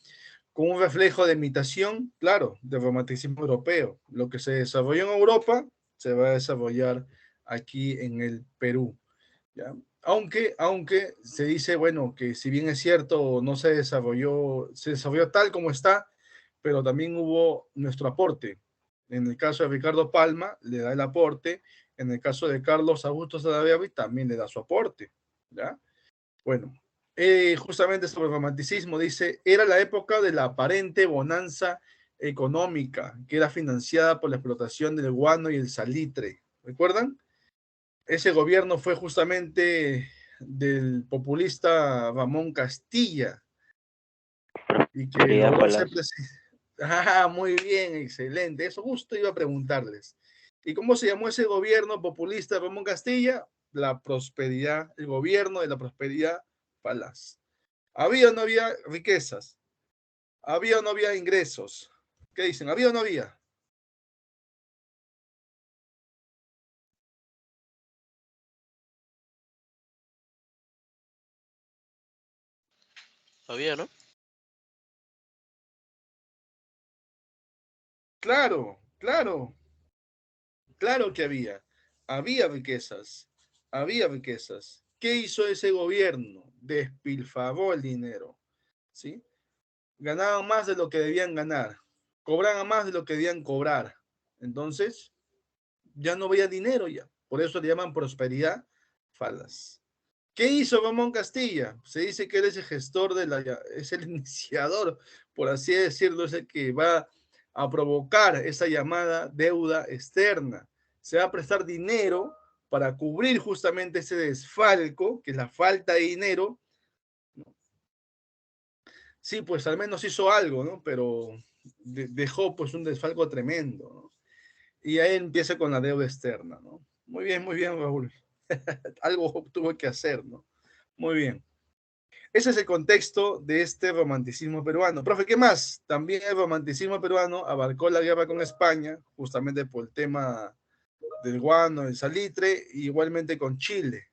Con un reflejo de imitación, claro, del romanticismo europeo. Lo que se desarrolló en Europa se va a desarrollar aquí en el Perú, ¿ya? Aunque se dice, bueno, que si bien es cierto, no se desarrolló tal como está, pero también hubo nuestro aporte. En el caso de Ricardo Palma, le da el aporte. En el caso de Carlos Augusto Salaverry, también le da su aporte, ¿ya? Bueno, justamente sobre el romanticismo, dice, era la época de la aparente bonanza económica, que era financiada por la explotación del guano y el salitre. ¿Recuerdan? Ese gobierno fue justamente del populista Ramón Castilla y que Prosperidad logró ser falaz. presidente. Ah, muy bien, excelente. Eso justo iba a preguntarles. ¿Y cómo se llamó ese gobierno populista de Ramón Castilla? La prosperidad, el gobierno de la prosperidad falaz. ¿Había o no había riquezas? ¿Había o no había ingresos? ¿Qué dicen? ¿Había o no había? Había, ¿no? Claro, claro. Claro que había. Había riquezas. Había riquezas. ¿Qué hizo ese gobierno? Despilfarró el dinero. ¿Sí? Ganaban más de lo que debían ganar. Cobraban más de lo que debían cobrar. Entonces, ya no había dinero ya. Por eso le llaman prosperidad falaz. ¿Qué hizo Ramón Castilla? Se dice que él es el gestor es el iniciador, por así decirlo, es el que va a provocar esa llamada deuda externa. Se va a prestar dinero para cubrir justamente ese desfalco, que es la falta de dinero. Sí, pues al menos hizo algo, ¿no? Pero dejó pues un desfalco tremendo, ¿no? Y ahí empieza con la deuda externa, ¿no? Muy bien, Raúl. Algo tuvo que hacer, ¿no? Muy bien. Ese es el contexto de este romanticismo peruano. Profe, ¿qué más? También el romanticismo peruano abarcó la guerra con España, justamente por el tema del guano, el salitre, y igualmente con Chile,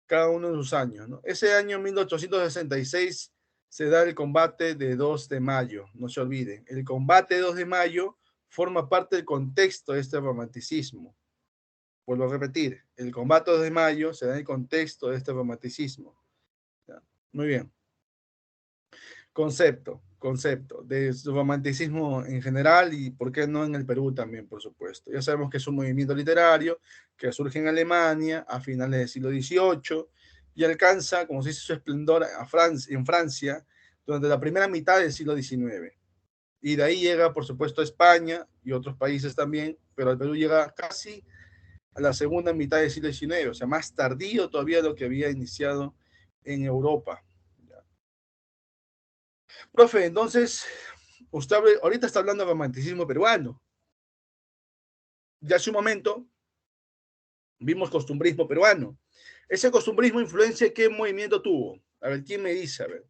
cada uno de sus años, ¿no? Ese año 1866 se da el combate de 2 de mayo, no se olviden. El combate de 2 de mayo forma parte del contexto de este romanticismo. Vuelvo a repetir, el combate 2 de mayo se da en el contexto de este romanticismo. ¿Ya? Muy bien. Concepto de romanticismo en general y por qué no en el Perú también, por supuesto. Ya sabemos que es un movimiento literario que surge en Alemania a finales del siglo XVIII y alcanza, como se dice, su esplendor en Francia durante la primera mitad del siglo XIX. Y de ahí llega, por supuesto, a España y otros países también, pero al Perú llega casi a la segunda mitad del siglo XIX, o sea, más tardío todavía de lo que había iniciado en Europa. Profe, entonces, usted ahorita está hablando de romanticismo peruano. Ya hace un momento vimos costumbrismo peruano. Ese costumbrismo influencia, ¿qué movimiento tuvo? A ver, ¿quién me dice? A ver,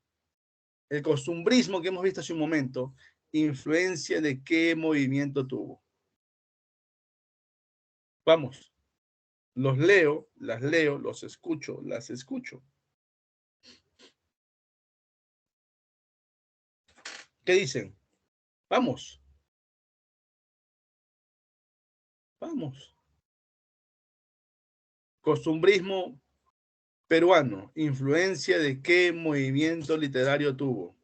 el costumbrismo que hemos visto hace un momento, influencia de qué movimiento tuvo. Vamos, los leo, las leo, los escucho, las escucho. ¿Qué dicen? Vamos. Vamos. Costumbrismo peruano, influencia de qué movimiento literario tuvo.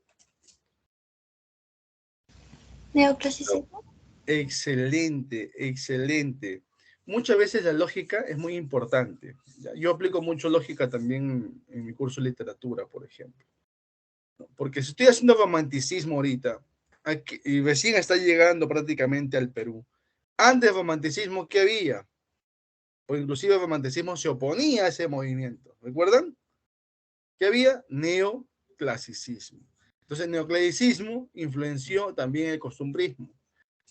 Neoclasicismo. Excelente, excelente. Muchas veces la lógica es muy importante. Yo aplico mucho lógica también en mi curso de literatura, por ejemplo. Porque si estoy haciendo romanticismo ahorita, aquí, y recién está llegando prácticamente al Perú, antes del romanticismo, ¿qué había? O inclusive el romanticismo se oponía a ese movimiento. ¿Recuerdan? ¿Qué había? Neoclasicismo. Entonces el neoclasicismo influenció también el costumbrismo.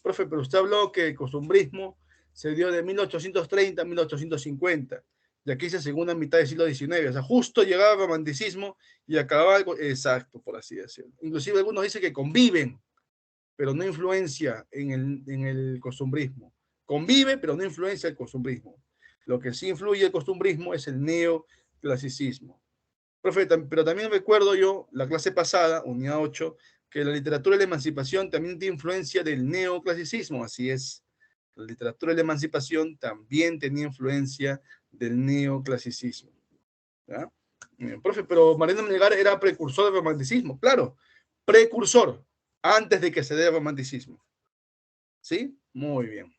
Profe, pero usted habló que el costumbrismo se dio de 1830 a 1850, y aquí dice segunda mitad del siglo XIX, o sea, justo llegaba el romanticismo y acababa algo exacto, por así decirlo. Inclusive algunos dicen que conviven, pero no influencia en el costumbrismo. Convive, pero no influencia el costumbrismo. Lo que sí influye el costumbrismo es el neoclasicismo. Profe, pero también recuerdo yo, la clase pasada, unidad 8, que la literatura de la emancipación también tiene influencia del neoclasicismo, así es. La literatura de la emancipación también tenía influencia del neoclasicismo. ¿Ya? Bien, profe, pero Mariano Melgar era precursor del romanticismo, claro, precursor, antes de que se dé el romanticismo. ¿Sí? Muy bien.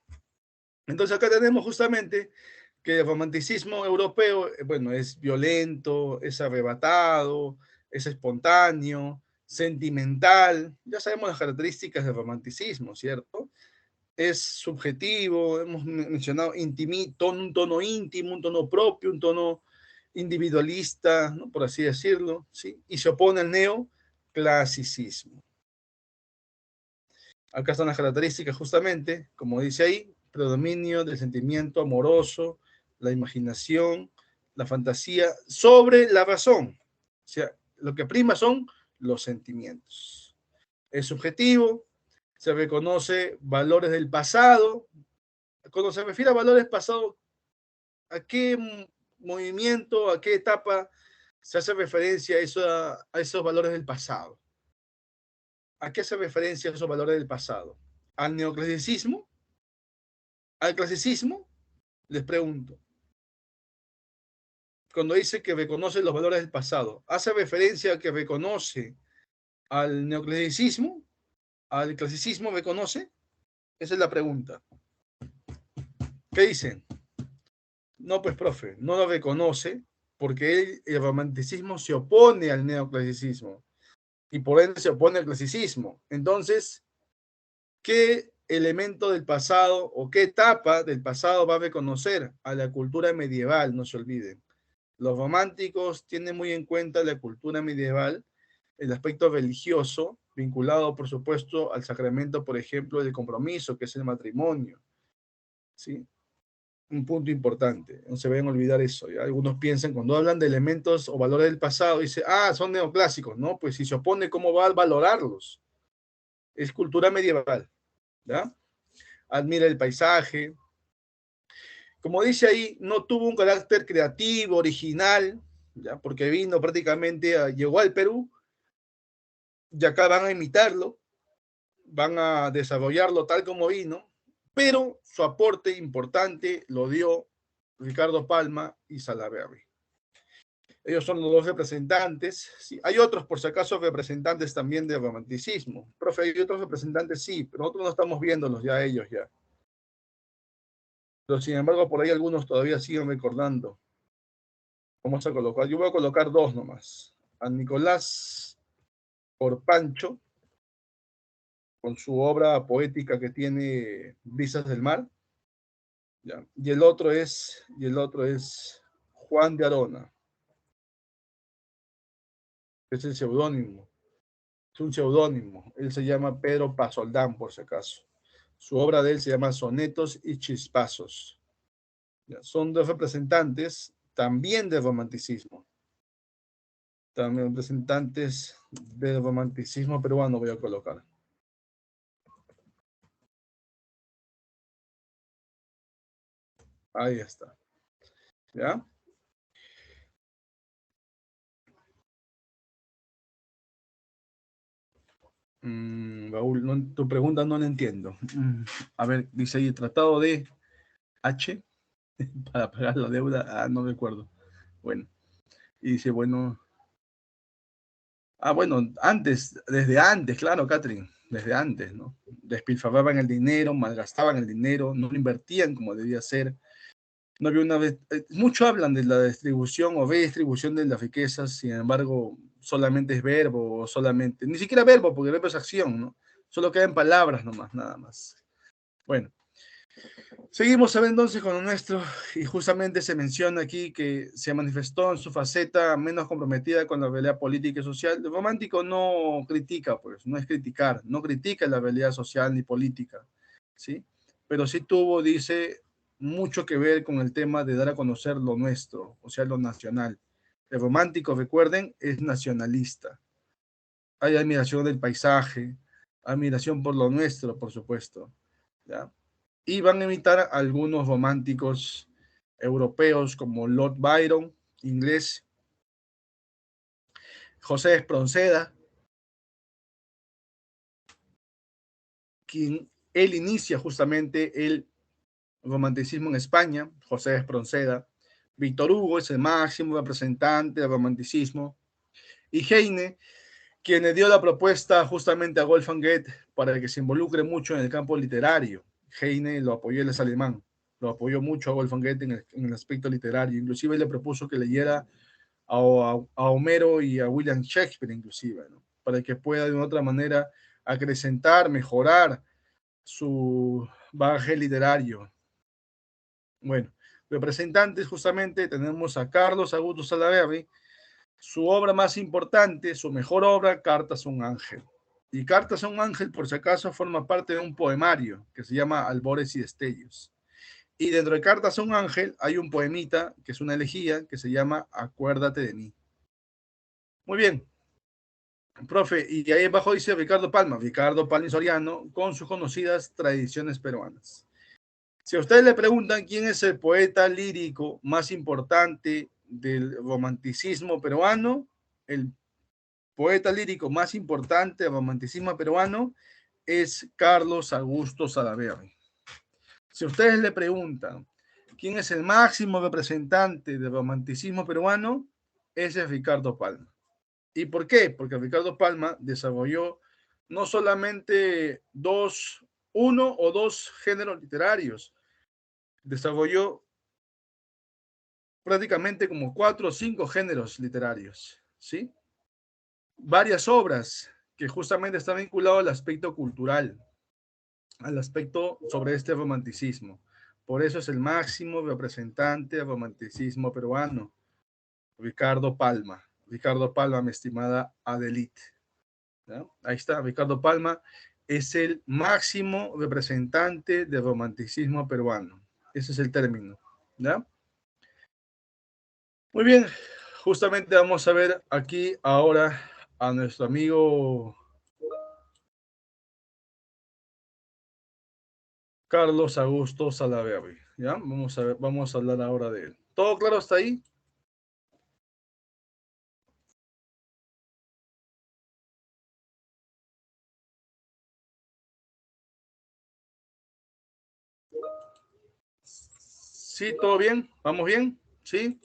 Entonces acá tenemos justamente que el romanticismo europeo, bueno, es violento, es arrebatado, es espontáneo, sentimental. Ya sabemos las características del romanticismo, ¿cierto? Es subjetivo, hemos mencionado un tono íntimo, un tono propio, un tono individualista, ¿no? Por así decirlo, ¿sí? Y se opone al neoclasicismo. Acá están las características justamente, como dice ahí, predominio del sentimiento amoroso, la imaginación, la fantasía sobre la razón. O sea, lo que prima son los sentimientos. Es subjetivo, se reconoce valores del pasado. Cuando se refiere a valores pasados, ¿a qué movimiento, a qué etapa se hace referencia a esos valores del pasado? ¿A qué hace referencia esos valores del pasado? ¿Al neoclasicismo? ¿Al clasicismo? Les pregunto. Cuando dice que reconoce los valores del pasado, ¿hace referencia a que reconoce al neoclasicismo? ¿Al clasicismo reconoce? Esa es la pregunta. ¿Qué dicen? No, pues, profe, no lo reconoce porque el romanticismo se opone al neoclasicismo y por ende se opone al clasicismo. Entonces, ¿qué elemento del pasado o qué etapa del pasado va a reconocer a la cultura medieval? No se olviden. Los románticos tienen muy en cuenta la cultura medieval, el aspecto religioso, vinculado, por supuesto, al sacramento, por ejemplo, del compromiso, que es el matrimonio, ¿sí? Un punto importante, no se vayan a olvidar eso, ¿ya? Algunos piensan, cuando hablan de elementos o valores del pasado, dicen, ah, son neoclásicos, ¿no? Pues si se opone, ¿cómo va a valorarlos? Es cultura medieval, ¿ya? Admira el paisaje. Como dice ahí, no tuvo un carácter creativo, original, ¿ya? Porque vino prácticamente, llegó al Perú, y acá van a imitarlo, van a desarrollarlo tal como vino, pero su aporte importante lo dio Ricardo Palma y Salaverry. Ellos son los dos representantes. Sí, hay otros, por si acaso, representantes también del romanticismo. Profe, hay otros representantes, sí, pero nosotros no estamos viéndolos ya, ellos ya. Pero sin embargo, por ahí algunos todavía siguen recordando. Vamos a colocar, yo voy a colocar dos nomás. A Nicolás Orpancho, con su obra poética que tiene Brisas del Mar. ¿Ya? Y el otro es Juan de Arona. Es el seudónimo. Es un seudónimo. Él se llama Pedro Pasoldán, por si acaso. Su obra de él se llama Sonetos y Chispazos. ¿Ya? Son dos representantes también del romanticismo. También representantes del romanticismo peruano voy a colocar. Ahí está. ¿Ya? Raúl, tu pregunta no la entiendo. A ver, dice ahí, tratado de H para pagar la deuda. Ah, no recuerdo. Bueno, y dice, bueno. Ah, bueno, desde antes, claro, Catherine, desde antes, ¿no? Despilfarraban el dinero, malgastaban el dinero, no lo invertían como debía ser. No había una vez, mucho hablan de la distribución o redistribución de las riquezas, sin embargo, solamente es verbo, o solamente, ni siquiera verbo, porque verbo es acción, ¿no? Solo quedan palabras nomás, nada más. Bueno, seguimos a ver entonces con lo nuestro, y justamente se menciona aquí que se manifestó en su faceta menos comprometida con la realidad política y social. El romántico no critica, pues, no es criticar, no critica la realidad social ni política, ¿sí? Pero sí tuvo, dice, mucho que ver con el tema de dar a conocer lo nuestro, o sea, lo nacional. El romántico, recuerden, es nacionalista. Hay admiración del paisaje, admiración por lo nuestro, por supuesto, ¿ya? Y van a imitar a algunos románticos europeos como Lord Byron, inglés, José Espronceda, quien él inicia justamente el romanticismo en España, José Espronceda. Víctor Hugo es el máximo representante del romanticismo. Y Heine, quien le dio la propuesta justamente a Wolfgang Goethe para que se involucre mucho en el campo literario. Heine lo apoyó, él es alemán, lo apoyó mucho a Wolfgang Goethe en el aspecto literario. Inclusive le propuso que leyera a Homero y a William Shakespeare, inclusive, ¿no? Para que pueda de una otra manera acrecentar, mejorar su bagaje literario. Bueno, representantes justamente tenemos a Carlos Augusto Salaverry, su obra más importante, su mejor obra, Cartas a un ángel. Y Cartas a un ángel, por si acaso, forma parte de un poemario que se llama Albores y Destellos. Y dentro de Cartas a un ángel hay un poemita, que es una elegía, que se llama Acuérdate de mí. Muy bien, profe, y ahí abajo dice Ricardo Palma y Soriano, con sus conocidas tradiciones peruanas. Si a ustedes le preguntan quién es el poeta lírico más importante del romanticismo peruano, el poeta lírico más importante del romanticismo peruano es Carlos Augusto Salaverry. Si ustedes le preguntan quién es el máximo representante del romanticismo peruano, ese es Ricardo Palma. ¿Y por qué? Porque Ricardo Palma desarrolló no solamente uno o dos géneros literarios, desarrolló prácticamente como 4 o 5 géneros literarios, ¿sí? Varias obras que justamente están vinculadas al aspecto cultural, al aspecto sobre este romanticismo. Por eso es el máximo representante del romanticismo peruano, Ricardo Palma. Ricardo Palma, mi estimada Adelite. ¿Ya? Ahí está, Ricardo Palma es el máximo representante del romanticismo peruano. Ese es el término. ¿Ya? Muy bien, justamente vamos a ver aquí ahora a nuestro amigo Carlos Augusto Salaverry. ¿Ya? Vamos a ver, vamos a hablar ahora de él. ¿Todo claro hasta ahí? ¿Sí? ¿Todo bien? ¿Vamos bien? ¿Sí?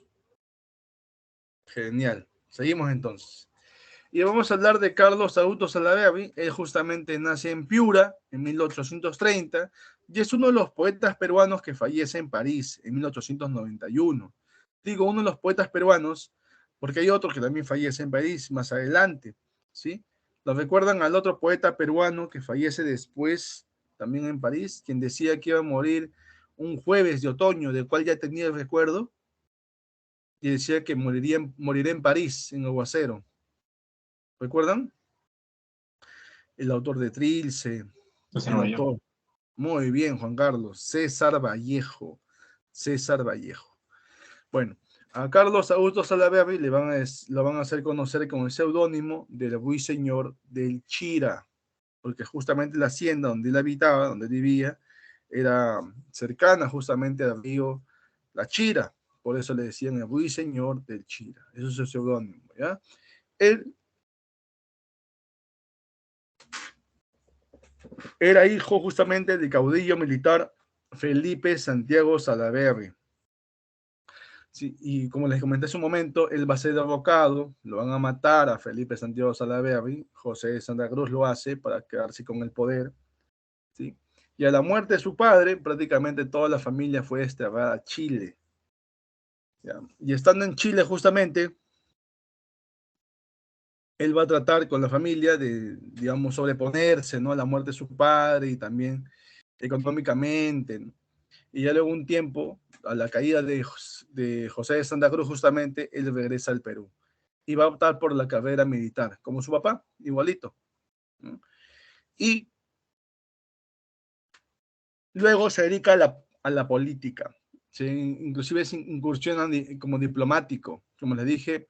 Genial. Seguimos entonces. Y vamos a hablar de Carlos Augusto Salaverry. Él justamente nace en Piura en 1830 y es uno de los poetas peruanos que fallece en París en 1891. Digo uno de los poetas peruanos porque hay otro que también fallece en París más adelante, ¿sí? ¿Lo recuerdan al otro poeta peruano que fallece después también en París, quien decía que iba a morir un jueves de otoño, del cual ya tenía el recuerdo, y decía que moriré en París, en aguacero? ¿Recuerdan? El autor de Trilce, César el Vallejo. autor. Muy bien, Juan Carlos. César Vallejo. César Vallejo. Bueno, a Carlos Augusto Salaverry lo van a hacer conocer con el seudónimo del Ruiseñor del Chira, porque justamente la hacienda donde él habitaba, donde él vivía, era cercana justamente al río La Chira. Por eso le decían el Ruiseñor del Chira. Eso es el seudónimo, ¿ya? Él era hijo justamente del caudillo militar Felipe Santiago Salaverry. Sí, y como les comenté hace un momento, él va a ser derrocado, lo van a matar a Felipe Santiago Salaverry, José de Santa Cruz lo hace para quedarse con el poder, ¿sí? Y a la muerte de su padre, prácticamente toda la familia fue desterrada a Chile, ¿ya? Y estando en Chile justamente, él va a tratar con la familia de, digamos, sobreponerse, ¿no? A la muerte de su padre y también económicamente, ¿no? Y ya luego un tiempo, a la caída de José de Santa Cruz, justamente, él regresa al Perú y va a optar por la carrera militar, como su papá, igualito, ¿no? Y luego se dedica a la política, ¿sí? Inclusive se incursiona como diplomático. Como les dije,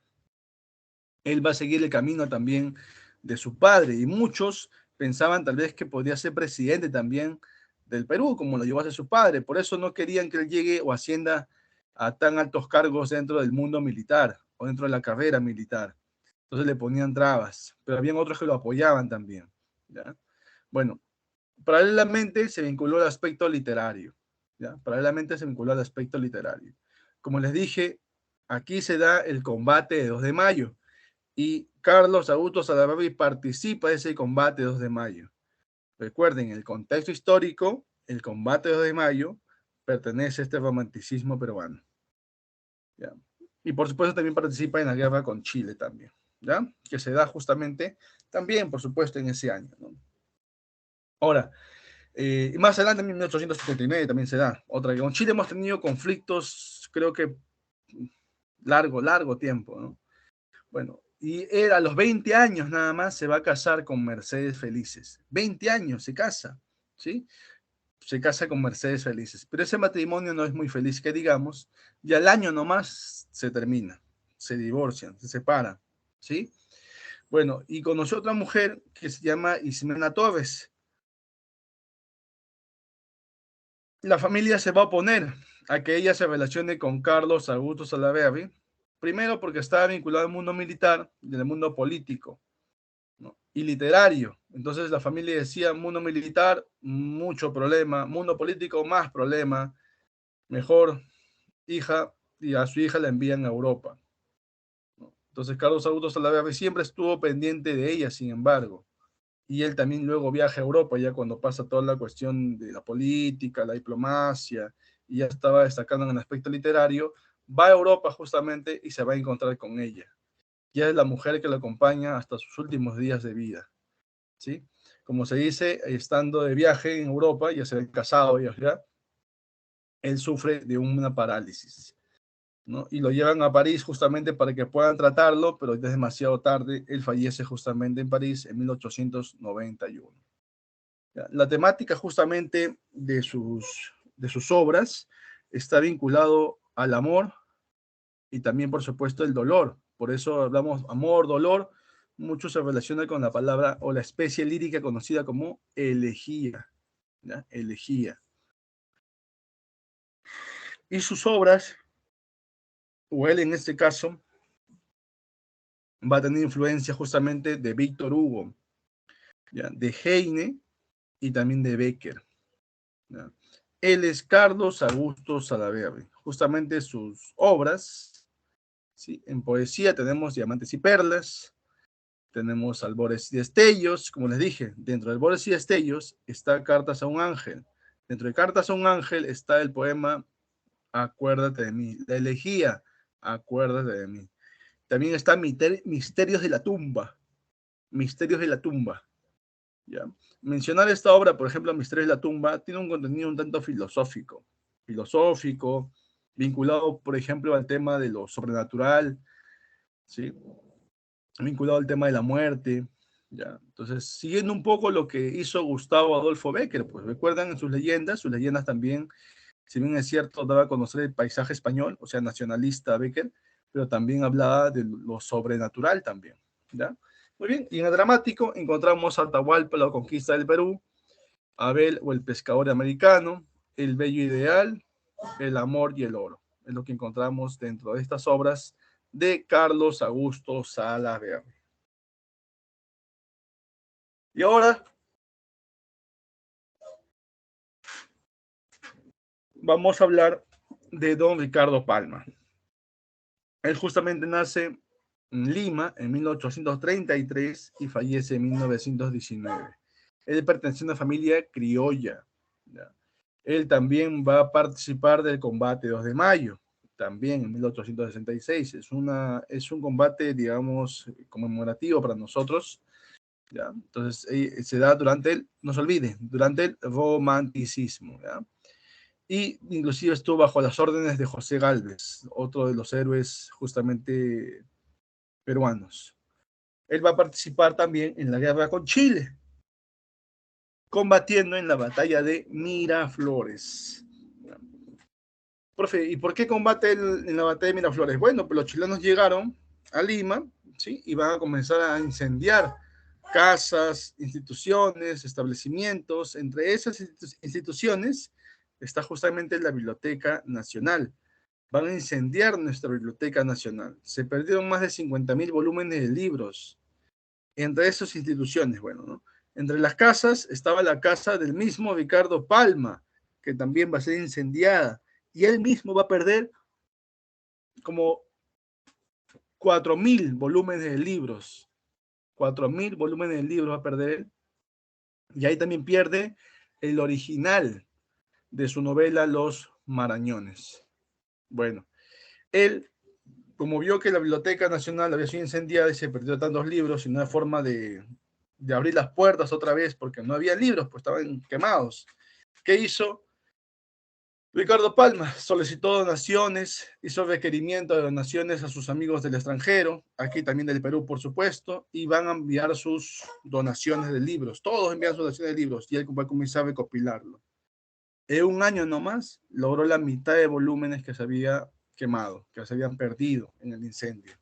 él va a seguir el camino también de su padre y muchos pensaban tal vez que podría ser presidente también del Perú, como lo llevó a ser su padre. Por eso no querían que él llegue o ascienda a tan altos cargos dentro del mundo militar o dentro de la carrera militar. Entonces le ponían trabas, pero habían otros que lo apoyaban también, ¿ya? Bueno, paralelamente se vinculó al aspecto literario, ¿ya? Paralelamente se vinculó al aspecto literario. Como les dije, aquí se da el combate de 2 de mayo y Carlos Augusto Salaverry participa de ese combate de 2 de mayo. Recuerden, el contexto histórico, el combate de 2 de mayo pertenece a este romanticismo peruano, ¿ya? Y por supuesto también participa en la guerra con Chile también, ¿ya? Que se da justamente también, por supuesto, en ese año, ¿no? Ahora, y más adelante, en 1879, también se da otra. Con Chile hemos tenido conflictos, creo que largo tiempo, ¿no? Bueno, y él a los 20 años nada más se va a casar con Mercedes Felices. 20 años se casa, ¿sí? Se casa con Mercedes Felices. Pero ese matrimonio no es muy feliz, que digamos, y al año nomás se termina, se divorcian, se separan, ¿sí? Bueno, y conoció otra mujer que se llama Ismena Torres. La familia se va a oponer a que ella se relacione con Carlos Augusto Salaverry, primero porque estaba vinculado al mundo militar y al mundo político, ¿no? Y literario. Entonces la familia decía, mundo militar, mucho problema, mundo político, más problema, mejor hija, y a su hija la envían a Europa, ¿no? Entonces Carlos Augusto Salaverry siempre estuvo pendiente de ella, sin embargo, y él también luego viaja a Europa, ya cuando pasa toda la cuestión de la política, la diplomacia, y ya estaba destacando en el aspecto literario, va a Europa justamente y se va a encontrar con ella. Ya es la mujer que lo acompaña hasta sus últimos días de vida, ¿sí? Como se dice, estando de viaje en Europa, ya se ve casado, ya, él sufre de una parálisis. ¿no? Y lo llevan a París justamente para que puedan tratarlo, pero ya es demasiado tarde. Él fallece justamente en París en 1891. ¿Ya? La temática justamente de sus obras está vinculado al amor y también, por supuesto, el dolor. Por eso hablamos amor, dolor, mucho se relaciona con la palabra o la especie lírica conocida como elegía, ¿ya? Elegía. Y sus obras, o él en este caso, va a tener influencia justamente de Víctor Hugo, ¿ya? De Heine y también de Becker, ¿ya? Él es Carlos Augusto Salaverry. Justamente sus obras, ¿sí? En poesía tenemos Diamantes y Perlas, tenemos Albores y Destellos, como les dije, dentro de Albores y Destellos está Cartas a un Ángel. Dentro de Cartas a un Ángel está el poema Acuérdate de mí, la elegía, Acuérdate de mí. También está Misterios de la tumba, Misterios de la tumba. ¿Ya? Mencionar esta obra, por ejemplo, Misterios de la tumba, tiene un contenido un tanto filosófico, vinculado, por ejemplo, al tema de lo sobrenatural, ¿sí? Vinculado al tema de la muerte, ¿ya? Entonces, siguiendo un poco lo que hizo Gustavo Adolfo Bécquer, pues recuerdan en sus leyendas también, si bien es cierto, daba a conocer el paisaje español, o sea, nacionalista Bécquer, pero también hablaba de lo sobrenatural también, ¿ya? Muy bien, y en el dramático encontramos Atahualpa, la conquista del Perú, Abel o el pescador americano, El bello ideal, El amor y el oro. Es lo que encontramos dentro de estas obras de Carlos Augusto Salaverry. Y ahora vamos a hablar de don Ricardo Palma. Él justamente nace en Lima en 1833 y fallece en 1919. Él pertenece a una familia criolla, ¿ya? Él también va a participar del combate 2 de mayo, también en 1866. Es un combate, digamos, conmemorativo para nosotros, ¿ya? Entonces, se da durante no se olvide, durante el romanticismo, ¿ya? Y inclusive estuvo bajo las órdenes de José Gálvez, otro de los héroes justamente peruanos. Él va a participar también en la guerra con Chile, combatiendo en la batalla de Miraflores. Profe, ¿y por qué combate él en la batalla de Miraflores? Bueno, pues los chilenos llegaron a Lima, ¿sí? Y van a comenzar a incendiar casas, instituciones, establecimientos. Entre esas instituciones está justamente la Biblioteca Nacional. Van a incendiar nuestra Biblioteca Nacional. Se perdieron más de 50.000 volúmenes de libros entre esas instituciones. Bueno, ¿no? Entre las casas estaba la casa del mismo Ricardo Palma, que también va a ser incendiada. Y él mismo va a perder como 4.000 volúmenes de libros. 4.000 volúmenes de libros va a perder él. Y ahí también pierde el original de su novela Los Marañones. Bueno, él, como vio que la Biblioteca Nacional había sido incendiada y se perdió tantos libros y no hay forma de abrir las puertas otra vez porque no había libros, pues estaban quemados. ¿Qué hizo? Ricardo Palma solicitó donaciones, hizo requerimiento de donaciones a sus amigos del extranjero, aquí también del Perú, por supuesto, y van a enviar sus donaciones de libros. Todos envían sus donaciones de libros y él va a comenzar a recopilarlo. En un año nomás logró la mitad de volúmenes que se había quemado, que se habían perdido en el incendio.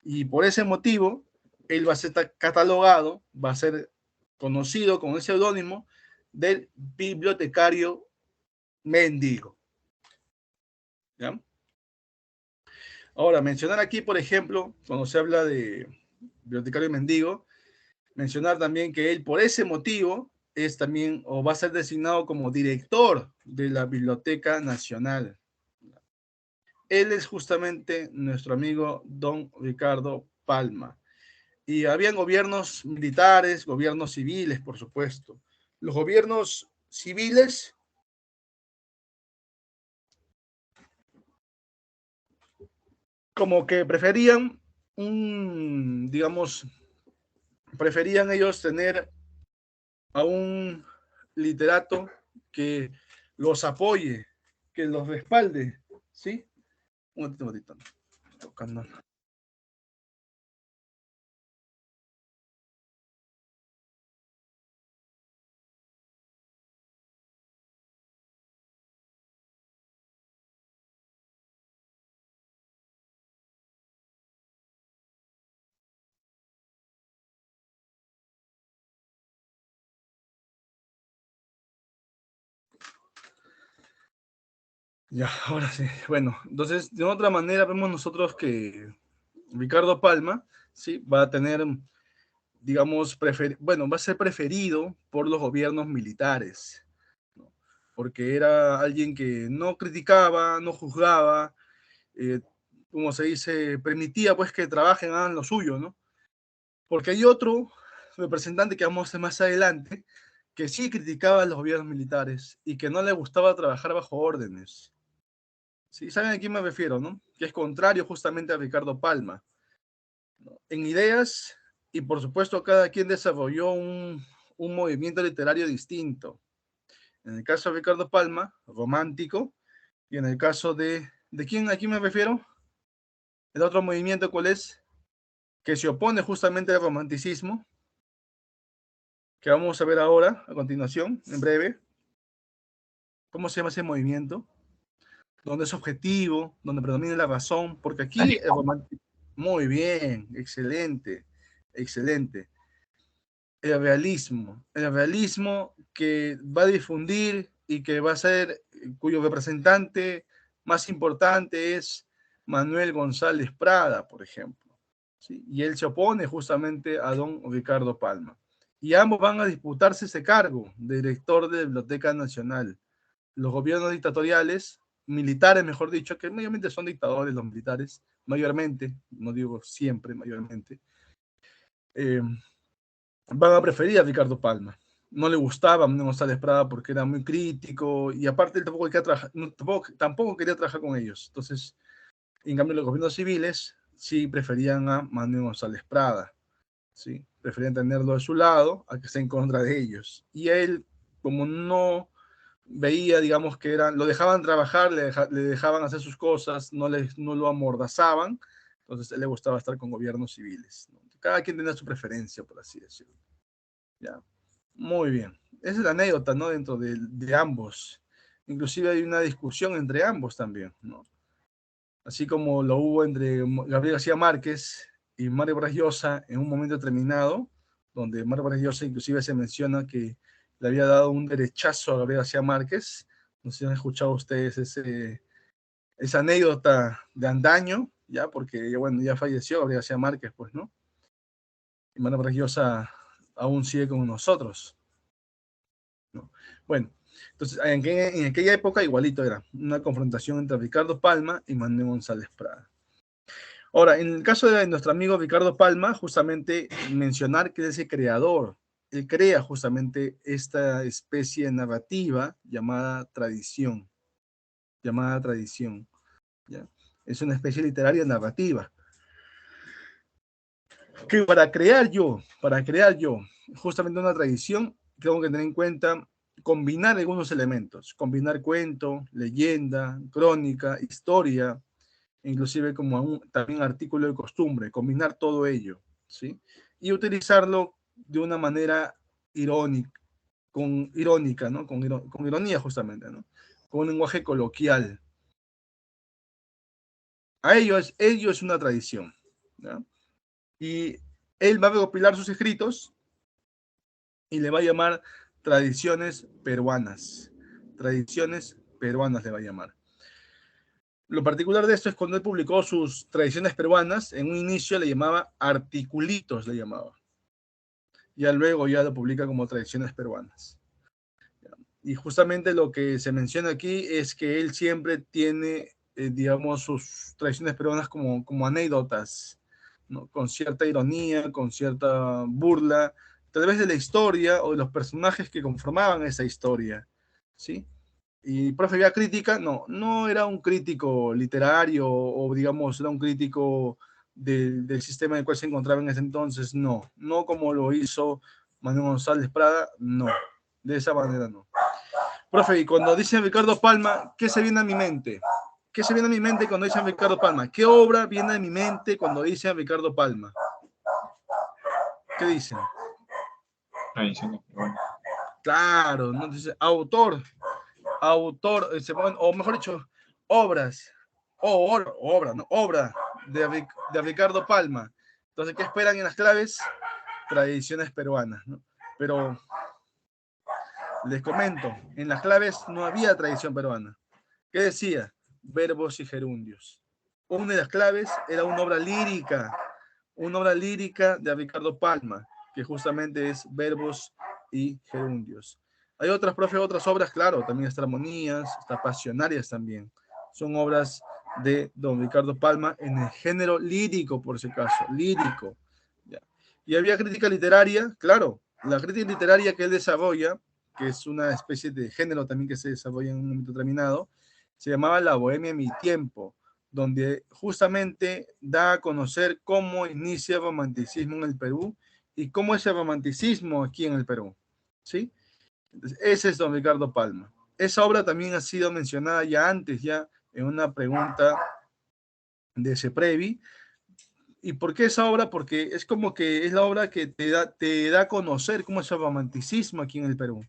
Y por ese motivo, él va a ser catalogado, va a ser conocido con el seudónimo del bibliotecario mendigo. ¿Ya? Ahora, mencionar aquí, por ejemplo, cuando se habla de bibliotecario mendigo, mencionar también que él, por ese motivo, es también, o va a ser designado como director de la Biblioteca Nacional. Él es justamente nuestro amigo don Ricardo Palma. Y habían gobiernos militares, gobiernos civiles, por supuesto. Los gobiernos civiles como que preferían digamos, preferían ellos tener a un literato que los apoye, que los respalde, ¿sí? Un ratito. Tocando. Ya, ahora sí. Bueno, entonces, de otra manera vemos nosotros que Ricardo Palma, ¿sí? Va a tener, digamos, bueno, va a ser preferido por los gobiernos militares, ¿no? Porque era alguien que no criticaba, no juzgaba, eh, como se dice, permitía pues que trabajen, hagan lo suyo, ¿no? Porque hay otro representante que vamos a ver más adelante, que sí criticaba a los gobiernos militares y que no le gustaba trabajar bajo órdenes. Sí, ¿saben a quién me refiero, no? Que es contrario justamente a Ricardo Palma, ¿no? En ideas, y por supuesto cada quien desarrolló un movimiento literario distinto. En el caso de Ricardo Palma, romántico, y en el caso ¿de quién aquí me refiero? El otro movimiento, ¿cuál es? Que se opone justamente al romanticismo, que vamos a ver ahora, a continuación, en breve. ¿Cómo se llama ese movimiento? Donde es objetivo, donde predomina la razón, porque aquí el romanticismo... Muy bien, excelente, excelente. El realismo que va a difundir y que va a ser, cuyo representante más importante es Manuel González Prada, por ejemplo, ¿sí? Y él se opone justamente a don Ricardo Palma. Y ambos van a disputarse ese cargo de director de Biblioteca Nacional. Los gobiernos dictatoriales, militares, mejor dicho, que mayormente son dictadores los militares, mayormente, no digo siempre, mayormente, eh, van a preferir a Ricardo Palma. No le gustaba a Manuel González Prada porque era muy crítico y aparte él tampoco quería trabajar, tampoco quería trabajar con ellos. Entonces, en cambio, los gobiernos civiles sí preferían a Manuel González Prada, ¿sí? Preferían tenerlo de su lado a que esté en contra de ellos. Y a él, como no veía, digamos, que eran, lo dejaban trabajar, le dejaban hacer sus cosas, no lo amordazaban, entonces a él le gustaba estar con gobiernos civiles, ¿no? Cada quien tenía su preferencia, por así decirlo. ¿Ya? Muy bien. Esa es la anécdota, ¿no? Dentro de ambos. Inclusive hay una discusión entre ambos también, ¿no? Así como lo hubo entre Gabriel García Márquez y Mario Vargas Llosa en un momento determinado, donde Mario Vargas Llosa inclusive se menciona que le había dado un derechazo a Gabriel García Márquez. No sé si han escuchado ustedes esa anécdota de antaño, ya, porque bueno, ya falleció Gabriel García Márquez, pues, ¿no? Y Mario Vargas Llosa aún sigue con nosotros, ¿no? Bueno, entonces en aquella época igualito era una confrontación entre Ricardo Palma y Manuel González Prada. Ahora, en el caso de nuestro amigo Ricardo Palma, justamente mencionar que es el creador, él crea justamente esta especie narrativa llamada tradición, ¿ya? Es una especie literaria narrativa. Que para crear yo justamente una tradición, tengo que tener en cuenta combinar algunos elementos, combinar cuento, leyenda, crónica, historia, inclusive como también artículo de costumbre, combinar todo ello, ¿sí? Y utilizarlo de una manera irónica, irónica, ¿no? Con ironía justamente, ¿no? Con un lenguaje coloquial. Ello es una tradición, ¿no? Y él va a recopilar sus escritos y le va a llamar tradiciones peruanas. Tradiciones peruanas le va a llamar. Lo particular de esto es cuando él publicó sus tradiciones peruanas, en un inicio le llamaba articulitos, le llamaba. Ya luego ya lo publica como tradiciones peruanas. Y justamente lo que se menciona aquí es que él siempre tiene, digamos, sus tradiciones peruanas como anécdotas, ¿no? Con cierta ironía, con cierta burla, tal vez de la historia o de los personajes que conformaban esa historia, ¿sí? Y profe, ¿ya crítica? No, no era un crítico literario o digamos, era un crítico del sistema en el cual se encontraba en ese entonces, no, no como lo hizo Manuel González Prada, no, de esa manera no. Profe, y cuando dice Ricardo Palma, ¿qué se viene a mi mente? ¿Qué se viene a mi mente cuando dicen Ricardo Palma? ¿Qué obra viene a mi mente cuando dicen Ricardo Palma? ¿Qué dicen? Tradiciones peruanas. Claro, ¿no? Dice autor, o mejor dicho, obras, obra, ¿no? Obra de Ricardo Palma. Entonces, ¿qué esperan en las claves? Tradiciones peruanas, ¿no? Pero les comento, en las claves no había tradición peruana. ¿Qué decía? Verbos y gerundios. Una de las claves era una obra lírica de Ricardo Palma, que justamente es verbos y gerundios. Hay otras, profe, otras obras, claro, también está armonías, está pasionarias también. Son obras de don Ricardo Palma en el género lírico, por si acaso, lírico. ¿Ya? Y había crítica literaria, claro, la crítica literaria que él desarrolla, que es una especie de género también que se desarrolla en un momento determinado, se llamaba La Bohemia en mi tiempo, donde justamente da a conocer cómo inicia el romanticismo en el Perú y cómo es el romanticismo aquí en el Perú, ¿sí? Entonces, ese es don Ricardo Palma. Esa obra también ha sido mencionada ya antes, ya en una pregunta de Seprevi. ¿Y por qué esa obra? Porque es como que es la obra que te da a conocer cómo es el romanticismo aquí en el Perú,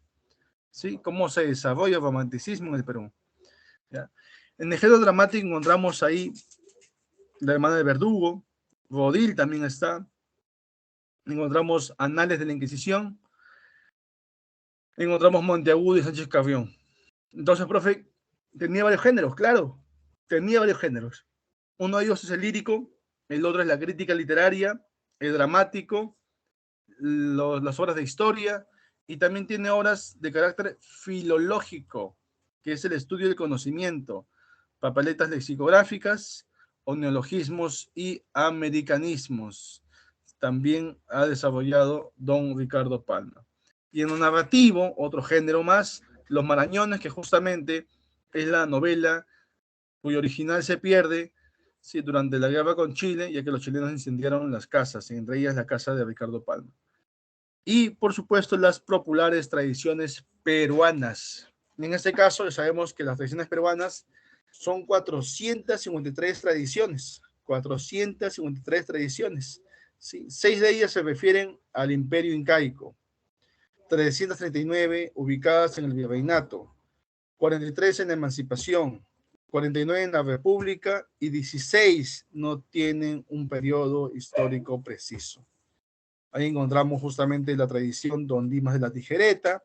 ¿sí? Cómo se desarrolla el romanticismo en el Perú, ¿ya? En el género dramático encontramos ahí La hermana del verdugo, Rodil también está, encontramos Anales de la Inquisición, encontramos Monteagudo y Sánchez Carrión. Entonces, profe, tenía varios géneros, claro, tenía varios géneros. Uno de ellos es el lírico, el otro es la crítica literaria, el dramático, las obras de historia, y también tiene obras de carácter filológico, que es el estudio del conocimiento, papeletas lexicográficas, o neologismos y americanismos. También ha desarrollado don Ricardo Palma. Y en lo narrativo, otro género más, Los Marañones, que justamente es la novela cuyo original se pierde, sí, durante la guerra con Chile, ya que los chilenos incendiaron las casas, entre ellas la casa de Ricardo Palma. Y, por supuesto, las populares tradiciones peruanas. En este caso, sabemos que las tradiciones peruanas son 453 tradiciones. 453 tradiciones. ¿Sí? 6 de ellas se refieren al imperio incaico. 339 ubicadas en el virreinato. 43 en la emancipación. 49 en la república y 16 no tienen un periodo histórico preciso. Ahí encontramos justamente la tradición Don Dimas de la Tijereta.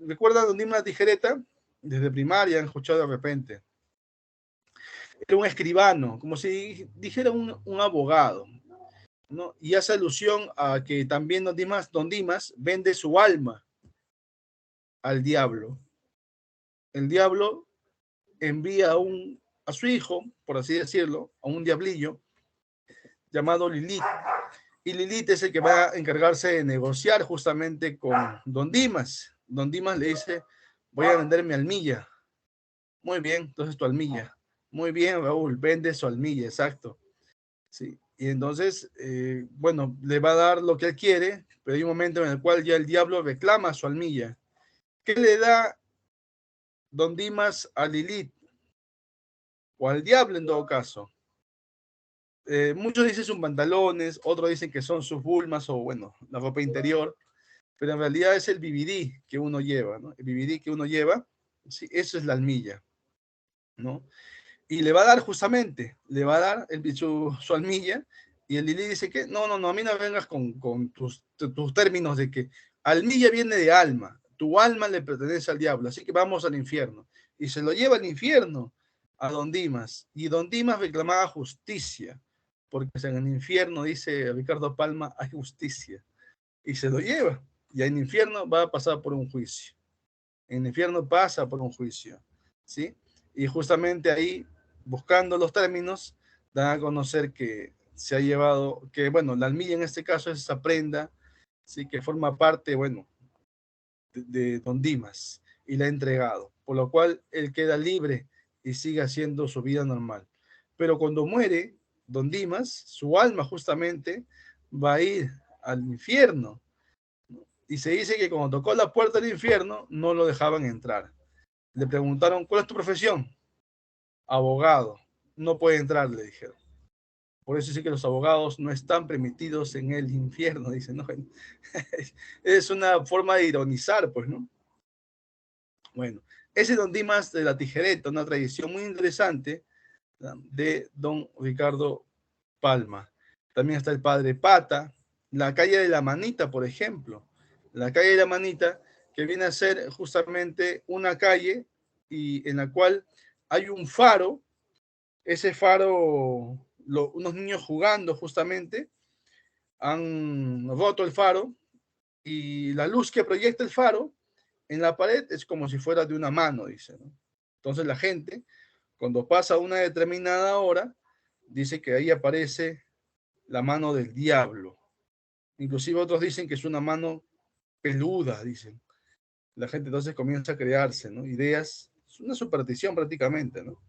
¿Recuerdan Don Dimas de la Tijereta? Desde primaria han escuchado de repente. Era un escribano, como si dijera un abogado, ¿no? Y hace alusión a que también Don Dimas vende su alma al diablo. El diablo envía a su hijo, por así decirlo, a un diablillo llamado Lilith. Y Lilith es el que va a encargarse de negociar justamente con Don Dimas. Don Dimas le dice, voy a vender mi almilla. Muy bien, entonces tu almilla. Muy bien, Raúl, vende su almilla, exacto. Sí. Y entonces, bueno, le va a dar lo que él quiere, pero hay un momento en el cual ya el diablo reclama su almilla. ¿Qué le da Don Dimas a Lilith? O al diablo en todo caso. Muchos dicen sus pantalones, otros dicen que son sus bulmas o, bueno, la ropa interior, pero en realidad es el BBD que uno lleva, ¿no? El BBD que uno lleva, sí, eso es la almilla, ¿no? Y le va a dar justamente, le va a dar su almilla, y el Lili dice que no, a mí no vengas con tus términos de que almilla viene de alma, tu alma le pertenece al diablo, así que vamos al infierno. Y se lo lleva al infierno a Don Dimas, y Don Dimas reclamaba justicia, porque en el infierno, dice Ricardo Palma, hay justicia, y se lo lleva, y en el infierno va a pasar por un juicio. En el infierno pasa por un juicio, ¿sí? Y justamente ahí, buscando los términos, dan a conocer que se ha llevado, que bueno, la almilla en este caso es esa prenda, ¿sí? Que forma parte, bueno, de Don Dimas, y la ha entregado, por lo cual él queda libre y sigue haciendo su vida normal. Pero cuando muere Don Dimas, su alma justamente va a ir al infierno, y se dice que cuando tocó la puerta del infierno, no lo dejaban entrar. Le preguntaron, ¿cuál es tu profesión? abogado. No puede entrar, le dijeron. Por eso sí que los abogados no están permitidos en el infierno, dicen, ¿no? Es una forma de ironizar, pues, ¿no? Bueno, ese es Don Dimas de la Tijereta, una tradición muy interesante de don Ricardo Palma. También está el Padre Pata, la calle de la Manita, por ejemplo. La calle de la Manita, que viene a ser justamente una calle y en la cual hay un faro. Ese faro, unos niños jugando justamente, han roto el faro y la luz que proyecta el faro en la pared es como si fuera de una mano, dice, ¿no? Entonces la gente, cuando pasa una determinada hora, dice que ahí aparece la mano del diablo. Inclusive otros dicen que es una mano peluda, dicen. La gente entonces comienza a crearse, ¿no? Ideas, es una superstición prácticamente, ¿no?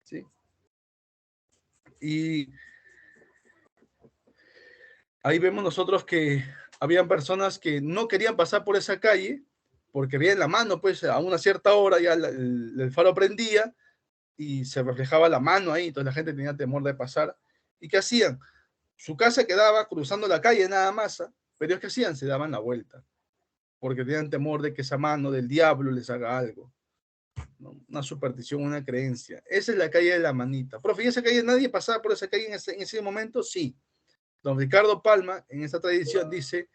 Sí. Y ahí vemos nosotros que habían personas que no querían pasar por esa calle porque veían la mano, pues a una cierta hora ya el faro prendía y se reflejaba la mano ahí, entonces la gente tenía temor de pasar. ¿Y qué hacían? Su casa quedaba cruzando la calle nada más, pero ¿qué hacían? Se daban la vuelta, porque tenían temor de que esa mano del diablo les haga algo, ¿no? Una superstición, una creencia. Esa es la calle de la Manita. Profe, ¿y esa calle nadie pasaba por esa calle en ese momento? Sí. Don Ricardo Palma, en esta tradición, dice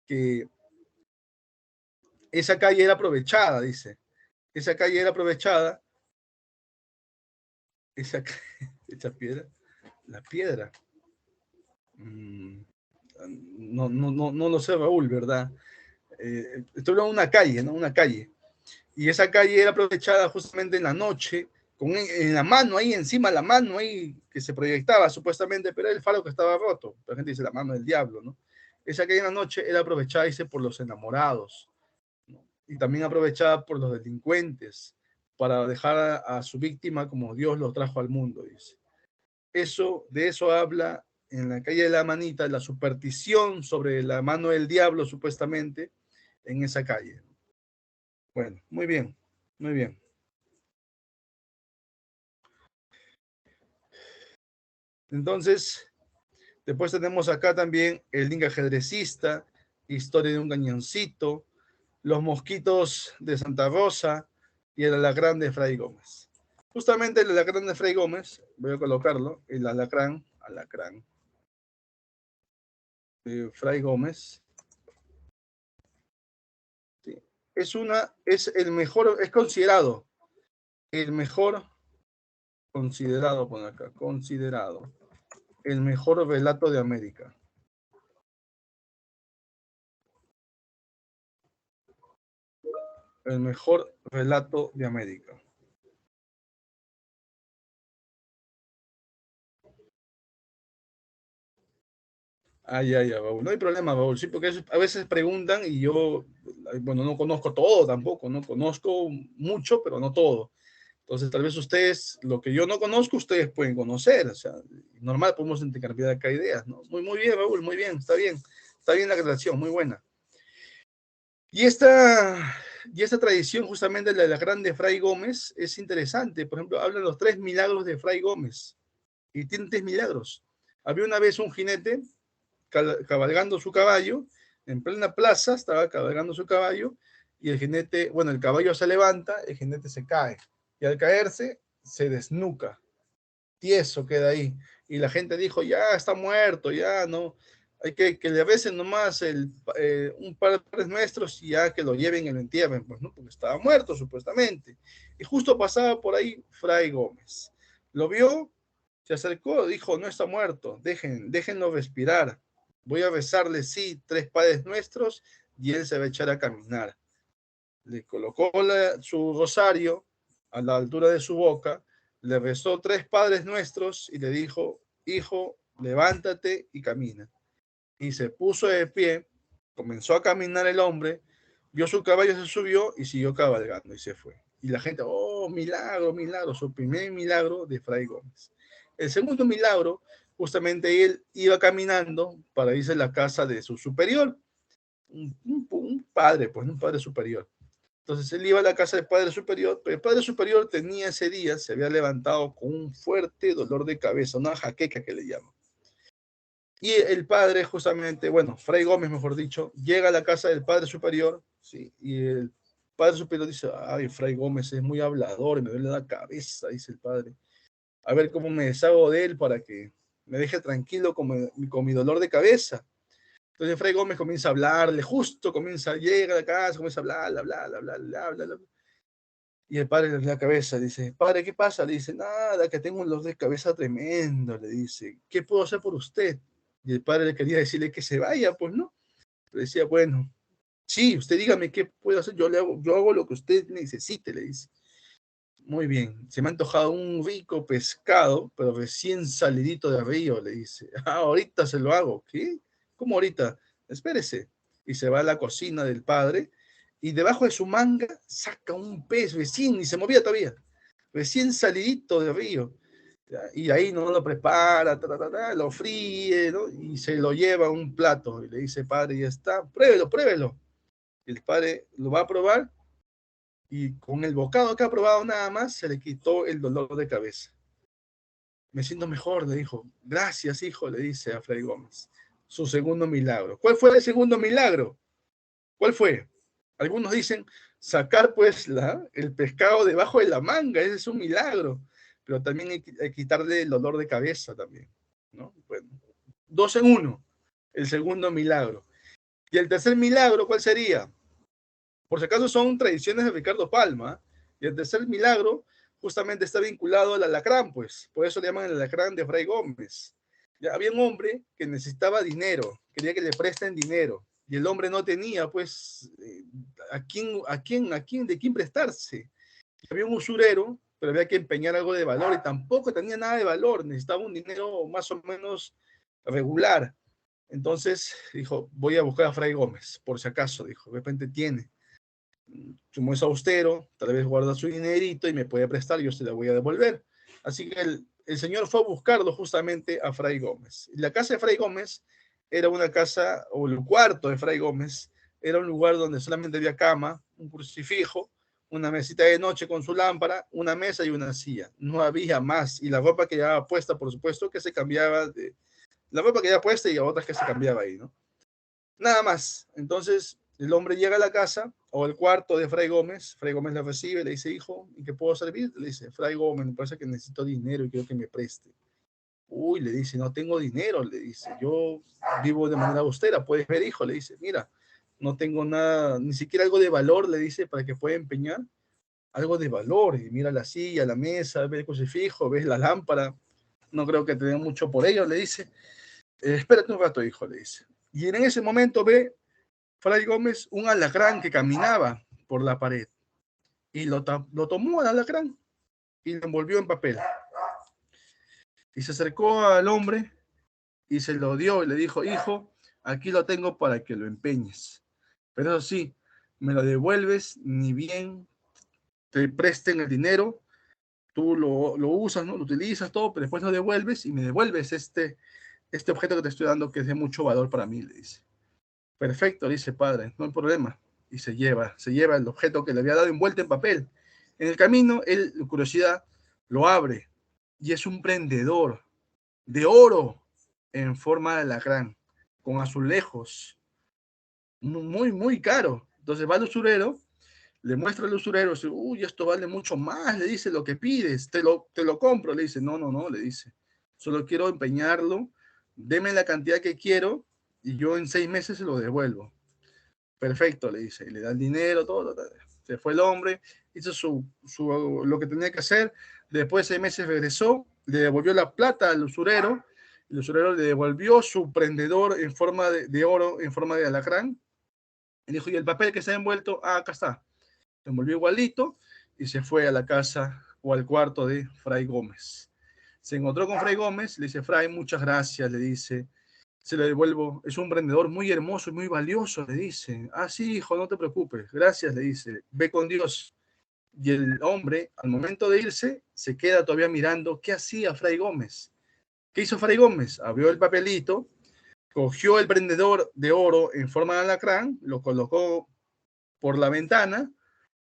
que esa calle era aprovechada, dice. Esa calle era aprovechada. Esa piedra. La piedra. No lo sé, Raúl, ¿verdad? Estoy hablando de una calle, ¿no? Una calle. Y esa calle era aprovechada justamente en la noche, con en la mano ahí, encima la mano ahí, que se proyectaba supuestamente, pero era el faro que estaba roto. La gente dice la mano del diablo, ¿no? Esa calle en la noche era aprovechada, dice, por los enamorados, ¿no? Y también aprovechada por los delincuentes, para dejar a su víctima como Dios lo trajo al mundo, dice. De eso habla en la calle de la Manita, la superstición sobre la mano del diablo, supuestamente, en esa calle. Bueno, muy bien, muy bien. Entonces, después tenemos acá también el link ajedrecista, historia de un cañoncito, los mosquitos de Santa Rosa y el alacrán de Fray Gómez. Justamente el alacrán de Fray Gómez, voy a colocarlo, el alacrán de Fray Gómez. Sí. Es el mejor, es considerado el mejor, considerado, por acá, considerado el mejor relato de América. El mejor relato de América. Raúl. No hay problema, Raúl. Sí, porque a veces preguntan y yo, bueno, no conozco todo tampoco, no conozco mucho, pero no todo. Entonces, tal vez ustedes, lo que yo no conozco, ustedes pueden conocer. O sea, normal, podemos intercambiar acá ideas, ¿no? Muy bien, Raúl, muy bien, está bien. Está bien la relación, muy buena. Y esta tradición, justamente la de la grande Fray Gómez, es interesante. Por ejemplo, hablan los 3 milagros de Fray Gómez. Y tiene 3 milagros. Había una vez un jinete cabalgando su caballo, en plena plaza, estaba cabalgando su caballo, y el jinete, bueno, el caballo se levanta, el jinete se cae, y al caerse, se desnuca, tieso queda ahí, y la gente dijo, ya está muerto, ya no, hay que le recen nomás un par de padres nuestros y ya que lo lleven y lo entierren, pues, ¿no? Porque estaba muerto supuestamente. Y justo pasaba por ahí Fray Gómez. Lo vio, se acercó, dijo, no está muerto, déjenlo respirar. Voy a rezarle, sí, 3 padres nuestros y él se va a echar a caminar. Le colocó su rosario a la altura de su boca, le rezó 3 padres nuestros y le dijo, hijo, levántate y camina. Y se puso de pie, comenzó a caminar el hombre, vio su caballo, se subió y siguió cabalgando y se fue. Y la gente, oh, milagro, milagro, su primer milagro de Fray Gómez. El segundo milagro, justamente él iba caminando para irse a la casa de su superior, un padre, pues un padre superior. Entonces él iba a la casa del Padre Superior, pero el Padre Superior tenía ese día, se había levantado con un fuerte dolor de cabeza, una jaqueca que le llaman. Y el padre justamente, bueno, Fray Gómez, mejor dicho, llega a la casa del Padre Superior, ¿sí? Y el Padre Superior dice, ay, Fray Gómez es muy hablador y me duele la cabeza, dice el padre. A ver cómo me deshago de él para que me deje tranquilo con mi dolor de cabeza. Entonces Fray Gómez comienza a hablarle, justo llega a la casa, comienza a hablar, bla, bla, bla, bla, bla, bla. Y el padre le da la cabeza, dice, padre, ¿qué pasa? Le dice, nada, que tengo un dolor de cabeza tremendo, le dice, ¿qué puedo hacer por usted? Y el padre le quería decirle que se vaya, pues no. Le decía, bueno, sí, usted dígame qué puedo hacer, yo hago lo que usted necesite, le dice. Muy bien, se me ha antojado un rico pescado, pero recién salidito de río, le dice. Ah, ahorita se lo hago. ¿Qué? ¿Cómo ahorita? Espérese. Y se va a la cocina del padre y debajo de su manga saca un pez recién, y se movía todavía, recién salidito de río. Y ahí no lo prepara, lo fríe, ¿no? Y se lo lleva a un plato y le dice, padre, ya está, pruébelo, pruébelo. Y el padre lo va a probar y con el bocado que ha probado nada más se le quitó el dolor de cabeza. Me siento mejor, le dijo. Gracias, hijo, le dice a Fray Gómez. Su segundo milagro. ¿Cuál fue el segundo milagro? ¿Cuál fue? Algunos dicen sacar pues el pescado debajo de la manga, ese es un milagro, pero también hay que quitarle el dolor de cabeza también, ¿no? Bueno, 2 en 1, el segundo milagro. Y el tercer milagro, ¿cuál sería? Por si acaso son tradiciones de Ricardo Palma, y el tercer milagro justamente está vinculado al alacrán, pues, por eso le llaman el alacrán de Fray Gómez. Ya había un hombre que necesitaba dinero, quería que le presten dinero, y el hombre no tenía, pues, de quién prestarse. Y había un usurero, pero había que empeñar algo de valor, y tampoco tenía nada de valor, necesitaba un dinero más o menos regular. Entonces dijo, voy a buscar a Fray Gómez, por si acaso, dijo, de repente tiene. Como es austero, tal vez guarda su dinerito y me puede prestar, yo se la voy a devolver. Así que el señor fue a buscarlo justamente a Fray Gómez. La casa de Fray Gómez era una casa, o el cuarto de Fray Gómez, era un lugar donde solamente había cama, un crucifijo, una mesita de noche con su lámpara, una mesa y una silla. No había más. Y la ropa que llevaba puesta, por supuesto, que se cambiaba de... La ropa que llevaba puesta y otras que se cambiaba ahí, ¿no? Nada más. Entonces, el hombre llega a la casa o al cuarto de Fray Gómez le recibe, le dice, hijo, ¿y qué puedo servir? Le dice, Fray Gómez, me parece que necesito dinero y quiero que me preste. Uy, le dice, no tengo dinero, le dice, yo vivo de manera austera, puedes ver, hijo, le dice, mira, no tengo nada, ni siquiera algo de valor, le dice, para que pueda empeñar, algo de valor, y mira la silla, la mesa, ves el crucifijo, ves la lámpara, no creo que te den mucho por ello, le dice, espérate un rato, hijo, le dice. Y en ese momento ve Fray Gómez un alacrán que caminaba por la pared y lo tomó al alacrán y lo envolvió en papel. Y se acercó al hombre y se lo dio y le dijo, hijo, aquí lo tengo para que lo empeñes. Pero eso sí, me lo devuelves ni bien te presten el dinero, tú lo usas, ¿no? Lo utilizas todo, pero después lo devuelves y me devuelves este objeto que te estoy dando que es de mucho valor para mí, le dice. Perfecto, dice padre, no hay problema. Y se lleva el objeto que le había dado envuelto en papel. En el camino, él, curiosidad, lo abre y es un prendedor de oro en forma de alacrán, con azulejos, muy, muy caro. Entonces va al usurero, le muestra al usurero, dice, uy, esto vale mucho más, le dice, lo que pides, te lo compro. Le dice, no, no, no, le dice, solo quiero empeñarlo, deme la cantidad que quiero y yo en 6 meses se lo devuelvo. Perfecto, le dice, y le da el dinero, todo. Se fue el hombre, hizo lo que tenía que hacer, después de 6 meses regresó, le devolvió la plata al usurero, el usurero le devolvió su prendedor en forma de oro, en forma de alacrán, y dijo, ¿y el papel que se ha envuelto? Ah, acá está. Se envolvió igualito y se fue a la casa o al cuarto de Fray Gómez. Se encontró con Fray Gómez, le dice, Fray, muchas gracias, le dice, se le devuelvo, es un prendedor muy hermoso y muy valioso, le dice. Ah, sí, hijo, no te preocupes, gracias, le dice, ve con Dios. Y el hombre, al momento de irse, se queda todavía mirando qué hacía Fray Gómez. ¿Qué hizo Fray Gómez? Abrió el papelito, cogió el prendedor de oro en forma de alacrán, lo colocó por la ventana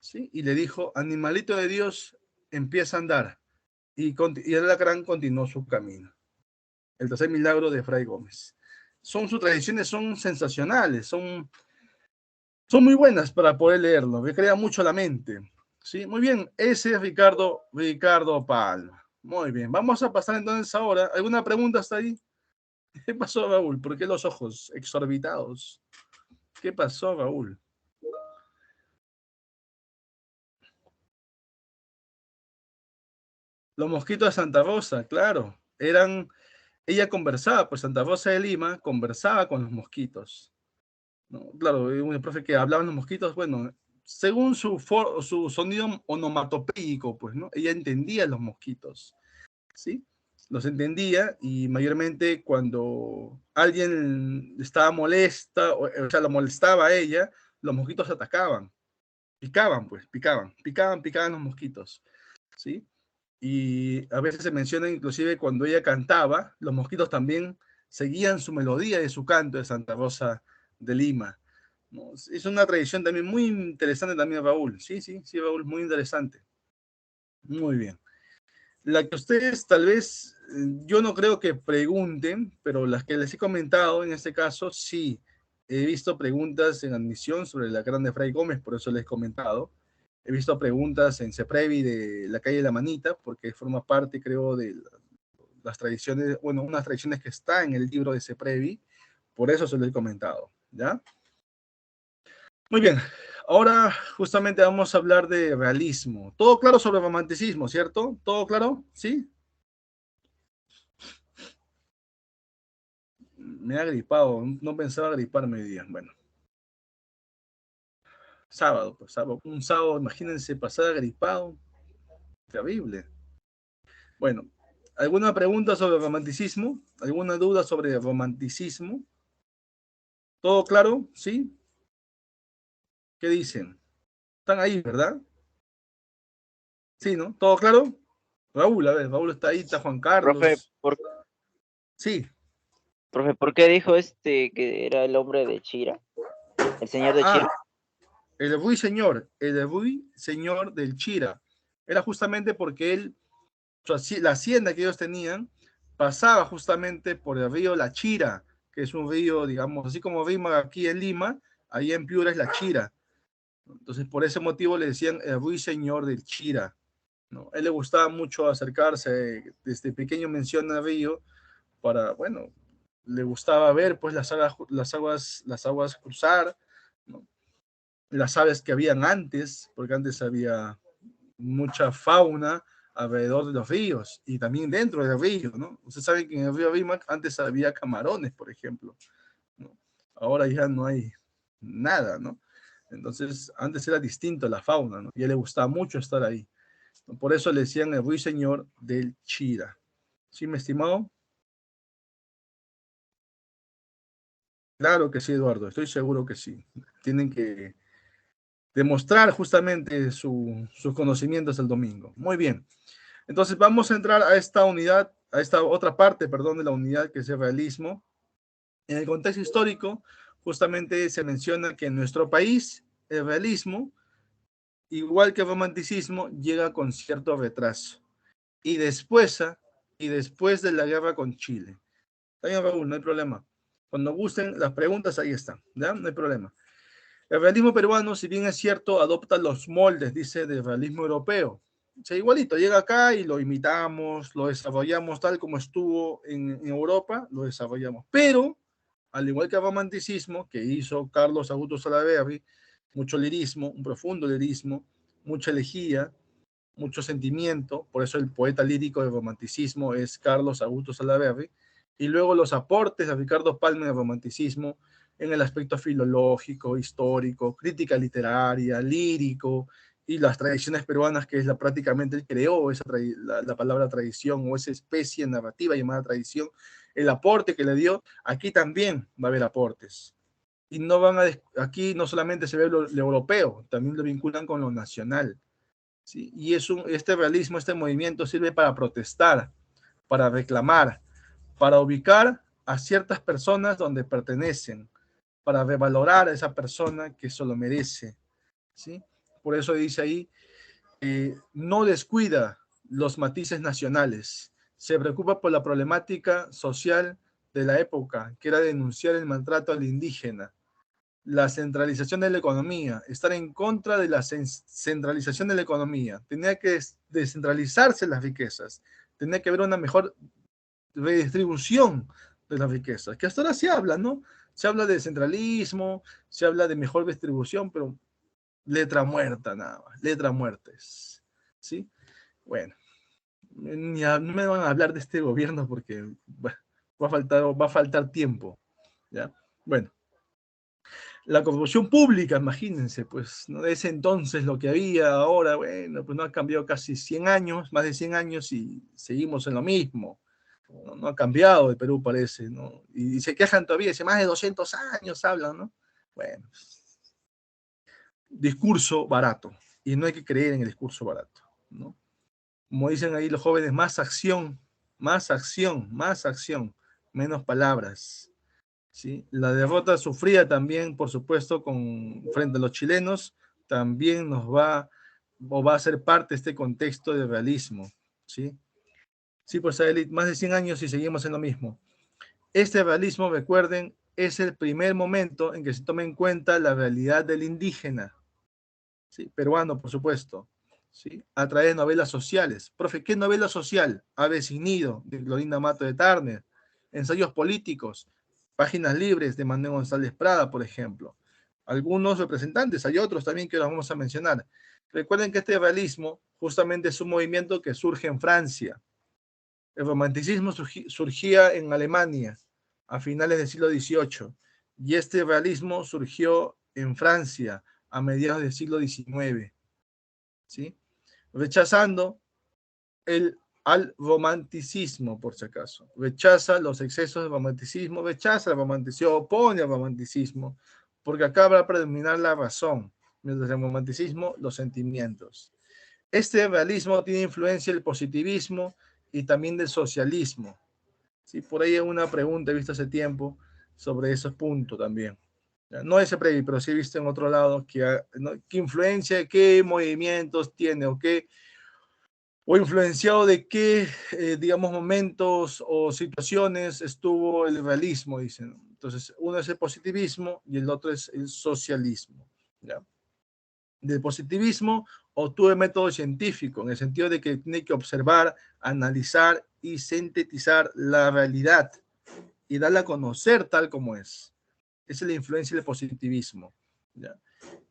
¿sí? Y le dijo, animalito de Dios, empieza a andar. Y el alacrán continuó su camino. El tercer milagro de Fray Gómez. Sus tradiciones son sensacionales, son muy buenas para poder leerlo, me crea mucho la mente. ¿Sí? Muy bien, ese es Ricardo Palma. Muy bien, vamos a pasar entonces ahora. ¿Alguna pregunta hasta ahí? ¿Qué pasó, Raúl? ¿Por qué los ojos exorbitados? ¿Qué pasó, Raúl? Los mosquitos de Santa Rosa, claro, ella conversaba, pues Santa Rosa de Lima conversaba con los mosquitos, ¿no? Claro, un profe que hablaba los mosquitos, bueno, según su sonido onomatopéyico, pues, ¿no? Ella entendía los mosquitos, ¿sí? Los entendía y mayormente cuando alguien estaba molesta, o sea, lo molestaba a ella, los mosquitos atacaban, picaban, pues, picaban los mosquitos, ¿sí? Y a veces se menciona inclusive cuando ella cantaba, los mosquitos también seguían su melodía de su canto de Santa Rosa de Lima, ¿no? Es una tradición también muy interesante también, Raúl. Sí, sí, sí, Raúl, muy interesante. Muy bien. La que ustedes tal vez, yo no creo que pregunten, pero las que les he comentado en este caso, sí. He visto preguntas en admisión sobre la Grande Fray Gómez, por eso les he comentado. He visto preguntas en CEPREVI de la calle La Manita, porque forma parte, creo, de las tradiciones, bueno, unas tradiciones que está en el libro de CEPREVI, por eso se lo he comentado, ¿ya? Muy bien, ahora justamente vamos a hablar de realismo. Todo claro sobre romanticismo, ¿cierto? ¿Todo claro? ¿Sí? Me ha gripado, no pensaba griparme hoy día. Bueno, sábado, pues sábado, un sábado, imagínense, pasar gripado, terrible. Bueno, ¿alguna pregunta sobre romanticismo? ¿Alguna duda sobre romanticismo? ¿Todo claro? ¿Sí? ¿Qué dicen? Están ahí, ¿verdad? Sí, ¿no? ¿Todo claro? Raúl, a ver, Raúl está ahí, está Juan Profe, Carlos. ¿por, Sí. profe, ¿por qué dijo que era el hombre de Chira? ¿El señor de Ah, Chira? el ruiseñor del Chira. Era justamente porque él, la hacienda que ellos tenían, pasaba justamente por el río La Chira, que es un río, digamos, así como rima aquí en Lima, ahí en Piura es La Chira. Entonces, por ese motivo le decían el ruiseñor del Chira, ¿no? A él le gustaba mucho acercarse, desde pequeño menciona el río, para, bueno, le gustaba ver pues las aguas cruzar, ¿no? Las aves que habían antes, porque antes había mucha fauna alrededor de los ríos y también dentro del río, ¿no? Ustedes saben que en el río Rímac antes había camarones, por ejemplo, ¿no? Ahora ya no hay nada, ¿no? Entonces, antes era distinto la fauna, ¿no? Y a él le gustaba mucho estar ahí, ¿no? Por eso le decían el ruiseñor del Chira. ¿Sí, mi estimado? Claro que sí, Eduardo, estoy seguro que sí. Tienen que demostrar justamente sus conocimientos el domingo. Muy bien. Entonces vamos a entrar a esta unidad, a esta otra parte, perdón, de la unidad que es el realismo. En el contexto histórico, justamente se menciona que en nuestro país el realismo, igual que el romanticismo, llega con cierto retraso. Y después de la guerra con Chile. Está bien, Raúl, no hay problema. Cuando gusten las preguntas, ahí están, ¿ya? No hay problema. El realismo peruano, si bien es cierto, adopta los moldes, dice, del realismo europeo. O sea, igualito, llega acá y lo imitamos, lo desarrollamos tal como estuvo en Europa, lo desarrollamos. Pero, al igual que el romanticismo, que hizo Carlos Augusto Salaverry, mucho lirismo, un profundo lirismo, mucha elegía, mucho sentimiento, por eso el poeta lírico del romanticismo es Carlos Augusto Salaverry, y luego los aportes de Ricardo Palma del romanticismo en el aspecto filológico, histórico, crítica literaria, lírico, y las tradiciones peruanas, que es prácticamente él creó la palabra tradición o esa especie narrativa llamada tradición, el aporte que le dio, aquí también va a haber aportes. Y no aquí no solamente se ve lo europeo, también lo vinculan con lo nacional. ¿Sí? Y este realismo, este movimiento sirve para protestar, para reclamar, para ubicar a ciertas personas donde pertenecen, para revalorar a esa persona que se lo merece, ¿sí? Por eso dice ahí, no descuida los matices nacionales, se preocupa por la problemática social de la época, que era denunciar el maltrato al indígena, la centralización de la economía, estar en contra de la centralización de la economía. Tenía que descentralizarse las riquezas, tenía que haber una mejor redistribución de las riquezas, que hasta ahora se habla, ¿no? Se habla de centralismo, se habla de mejor distribución, pero letra muerta nada más, letra muertes, ¿sí? Bueno, no me van a hablar de este gobierno porque bueno, va a faltar tiempo, ¿ya? Bueno, la corrupción pública, imagínense, pues, ¿no? De ese entonces lo que había, ahora, bueno, pues no ha cambiado casi 100 años, más de 100 años y seguimos en lo mismo. No ha cambiado el Perú, parece, ¿no? Y se quejan todavía, hace más de 200 años hablan, ¿no? Bueno, discurso barato, y no hay que creer en el discurso barato, ¿no? Como dicen ahí los jóvenes, más acción, más acción, más acción, menos palabras, ¿sí? La derrota sufrida también, por supuesto, frente a los chilenos, también nos va, o va a ser parte de este contexto de realismo, ¿sí? Sí, pues, Adelit, más de 100 años y seguimos en lo mismo. Este realismo, recuerden, es el primer momento en que se toma en cuenta la realidad del indígena, ¿sí? Peruano, por supuesto, ¿sí? A través de novelas sociales. Profe, ¿qué novela social? Ave sin nido, de Glorinda Mato de Turner. Ensayos políticos, Páginas libres, de Manuel González Prada, por ejemplo. Algunos representantes, hay otros también que los vamos a mencionar. Recuerden que este realismo justamente es un movimiento que surge en Francia. El romanticismo surgía en Alemania a finales del siglo XVIII y este realismo surgió en Francia a mediados del siglo XIX, ¿sí? Rechazando al romanticismo, por si acaso. Rechaza los excesos del romanticismo, rechaza el romanticismo, opone al romanticismo, porque acá va a predominar la razón, mientras el romanticismo, los sentimientos. Este realismo tiene influencia del positivismo y también del socialismo. Sí, por ahí hay una pregunta he visto hace tiempo sobre esos puntos también. No ese previo, pero sí he visto en otro lado qué influencia, qué movimientos tiene o influenciado de qué, digamos, momentos o situaciones estuvo el realismo, dicen. Entonces, uno es el positivismo y el otro es el socialismo, ¿ya? Del positivismo obtuve método científico, en el sentido de que tiene que observar, analizar y sintetizar la realidad y darla a conocer tal como es. Esa es la influencia del positivismo, ¿ya?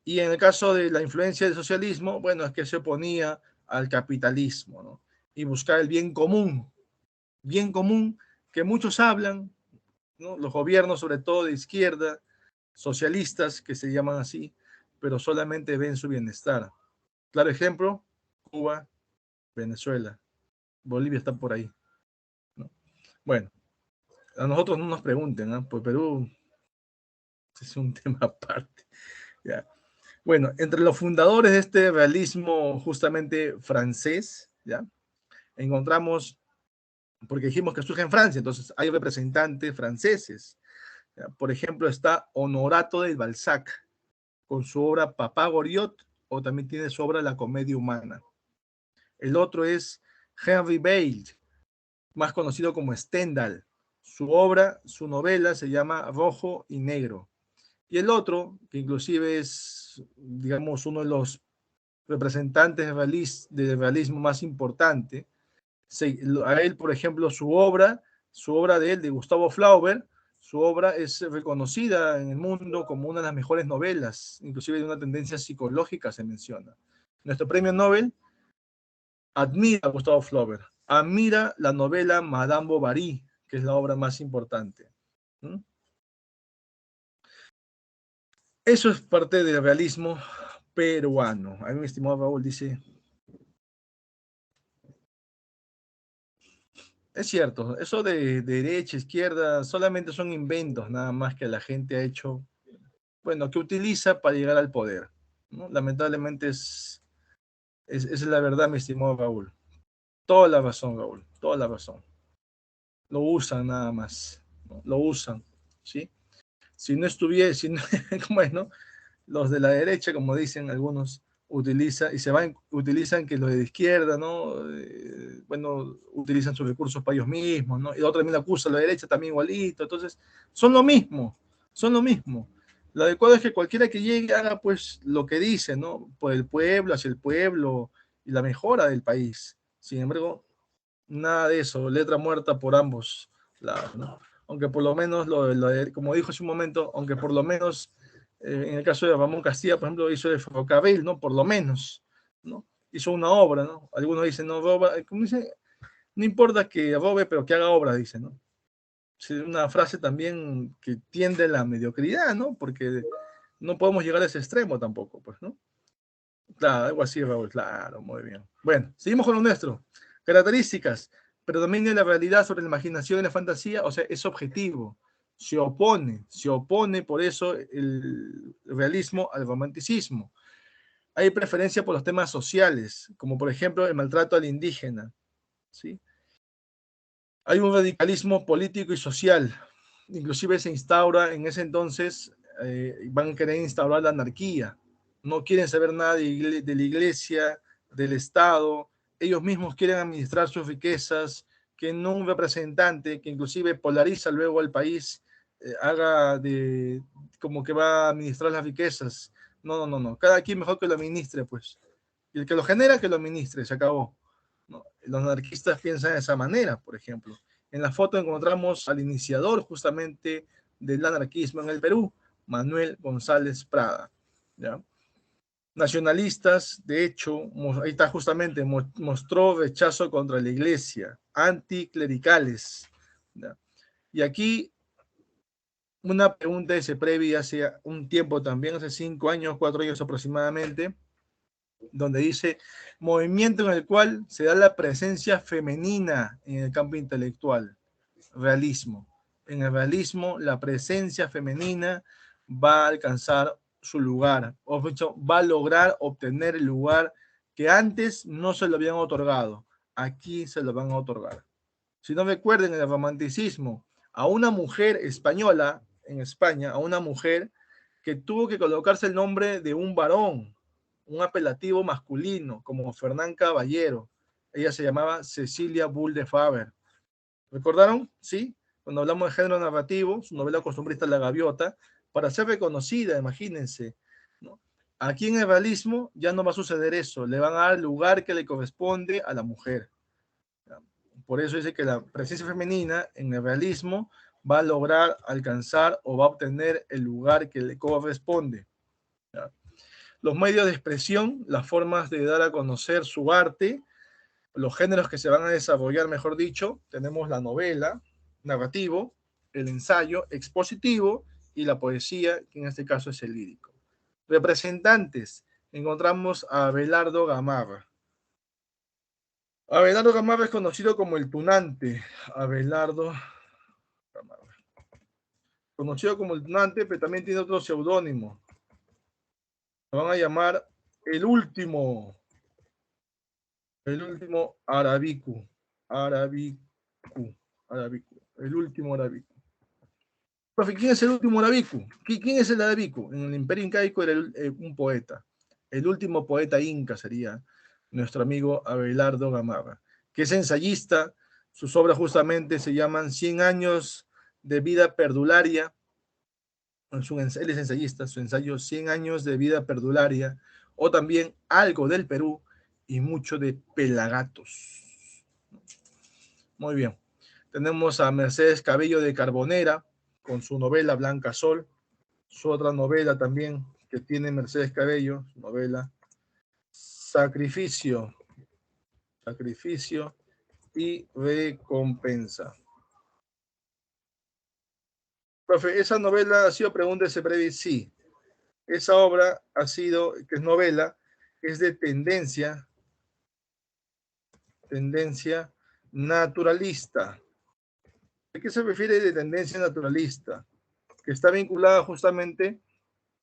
Y en el caso de la influencia del socialismo, bueno, es que se oponía al capitalismo, ¿no? Y buscar el bien común que muchos hablan, ¿no? Los gobiernos, sobre todo de izquierda, socialistas, que se llaman así, pero solamente ven su bienestar. Claro ejemplo, Cuba, Venezuela, Bolivia está por ahí, ¿no? Bueno, a nosotros no nos pregunten, ¿no? Pues Perú es un tema aparte, ¿ya? Bueno, entre los fundadores de este realismo justamente francés, ¿ya? Encontramos, porque dijimos que surge en Francia, entonces hay representantes franceses, ¿ya? Por ejemplo, está Honorato de Balzac, con su obra Papá Goriot, o también tiene su obra La Comedia Humana. El otro es Henry Bale, más conocido como Stendhal. Su obra, su novela se llama Rojo y Negro. Y el otro, que inclusive es, digamos, uno de los representantes del realismo más importante, a él, por ejemplo, su obra de él, de Gustavo Flaubert, su obra es reconocida en el mundo como una de las mejores novelas, inclusive de una tendencia psicológica se menciona. Nuestro premio Nobel admira a Gustavo Flaubert, admira la novela Madame Bovary, que es la obra más importante. ¿Mm? Eso es parte del realismo peruano. A mí, mi estimado Raúl, dice, es cierto, eso de derecha, izquierda, solamente son inventos nada más que la gente ha hecho, bueno, que utiliza para llegar al poder, ¿no? Lamentablemente es la verdad, mi estimado Raúl. Toda la razón, Raúl, toda la razón. Lo usan nada más, ¿no? Lo usan, ¿sí? Si no estuviera, si no, ¿cómo es, no? Los de la derecha, como dicen algunos, utilizan que los de izquierda, ¿no? Bueno, utilizan sus recursos para ellos mismos, ¿no? Y la otra también la acusa a la derecha también igualito. Entonces, son lo mismo, son lo mismo. Lo adecuado es que cualquiera que llegue haga pues lo que dice, ¿no? Por el pueblo, hacia el pueblo y la mejora del país. Sin embargo, nada de eso, letra muerta por ambos lados, ¿no? Aunque por lo menos, como dijo hace un momento, aunque por lo menos, en el caso de Ramón Castilla, por ejemplo, hizo el ferrocarril, ¿no? Por lo menos, ¿no? Hizo una obra, ¿no? Algunos dicen, no, roba, como dice, no importa que robe, pero que haga obra, dicen, ¿no? Es una frase también que tiende a la mediocridad, ¿no? Porque no podemos llegar a ese extremo tampoco, pues, ¿no? Claro, algo así, Raúl, claro, muy bien. Bueno, seguimos con lo nuestro. Características. Predomina la realidad sobre la imaginación y la fantasía, o sea, es objetivo. Se opone por eso el realismo al romanticismo. Hay preferencia por los temas sociales, como por ejemplo el maltrato al indígena, ¿sí? Hay un radicalismo político y social. Inclusive se instaura en ese entonces, van a querer instaurar la anarquía. No quieren saber nada de la iglesia, del Estado. Ellos mismos quieren administrar sus riquezas, que no un representante que inclusive polariza luego al país, haga de como que va a administrar las riquezas. No, no, no, no. Cada quien mejor que lo administre, pues. Y el que lo genera, que lo administre, se acabó. ¿No? Los anarquistas piensan de esa manera, por ejemplo. En la foto encontramos al iniciador justamente del anarquismo en el Perú, Manuel González Prada. ¿Ya? Nacionalistas, de hecho, ahí está justamente, mostró rechazo contra la iglesia, anticlericales. ¿Ya? Y aquí una pregunta que se previa hace un tiempo también, hace 5 años, 4 años aproximadamente, donde dice movimiento en el cual se da la presencia femenina en el campo intelectual, realismo. En el realismo, la presencia femenina va a alcanzar su lugar, o de hecho, va a lograr obtener el lugar que antes no se lo habían otorgado. Aquí se lo van a otorgar. Si no recuerden, en el romanticismo, a una mujer española en España, a una mujer que tuvo que colocarse el nombre de un varón, un apelativo masculino, como Fernán Caballero. Ella se llamaba Cecilia Bull de Faber. ¿Recordaron? Sí. Cuando hablamos de género narrativo, su novela costumbrista La Gaviota, para ser reconocida, imagínense, ¿no? Aquí en el realismo ya no va a suceder eso, le van a dar el lugar que le corresponde a la mujer. Por eso dice que la presencia femenina en el realismo va a lograr alcanzar o va a obtener el lugar que le corresponde. ¿Ya? Los medios de expresión, las formas de dar a conocer su arte, los géneros que se van a desarrollar, mejor dicho, tenemos la novela, narrativo, el ensayo, expositivo y la poesía, que en este caso es el lírico. Representantes, encontramos a Abelardo Gamarra. Abelardo Gamarra es conocido como el tunante. Abelardo Gamarra. Conocido como el tunante, pero también tiene otro seudónimo. Lo van a llamar el último Arabicu. Arabicu. El último Arabicu. Profe, ¿quién es el último Arabicu? ¿Quién es el Arabicu? En el Imperio Incaico era un poeta. El último poeta inca sería nuestro amigo Abelardo Gamarra, que es ensayista. Sus obras justamente se llaman 100 años de vida perdularia. Él es ensayista, su ensayo 100 años de vida perdularia, o también algo del Perú y mucho de Pelagatos. Muy bien. Tenemos a Mercedes Cabello de Carbonera con su novela Blanca Sol, su otra novela también que tiene Mercedes Cabello, su novela Sacrificio y Recompensa. Profe, ¿esa novela ha sido pregunta ese breve? Sí. Esa obra ha sido, que es novela, es de tendencia naturalista. ¿A qué se refiere de tendencia naturalista? Que está vinculada justamente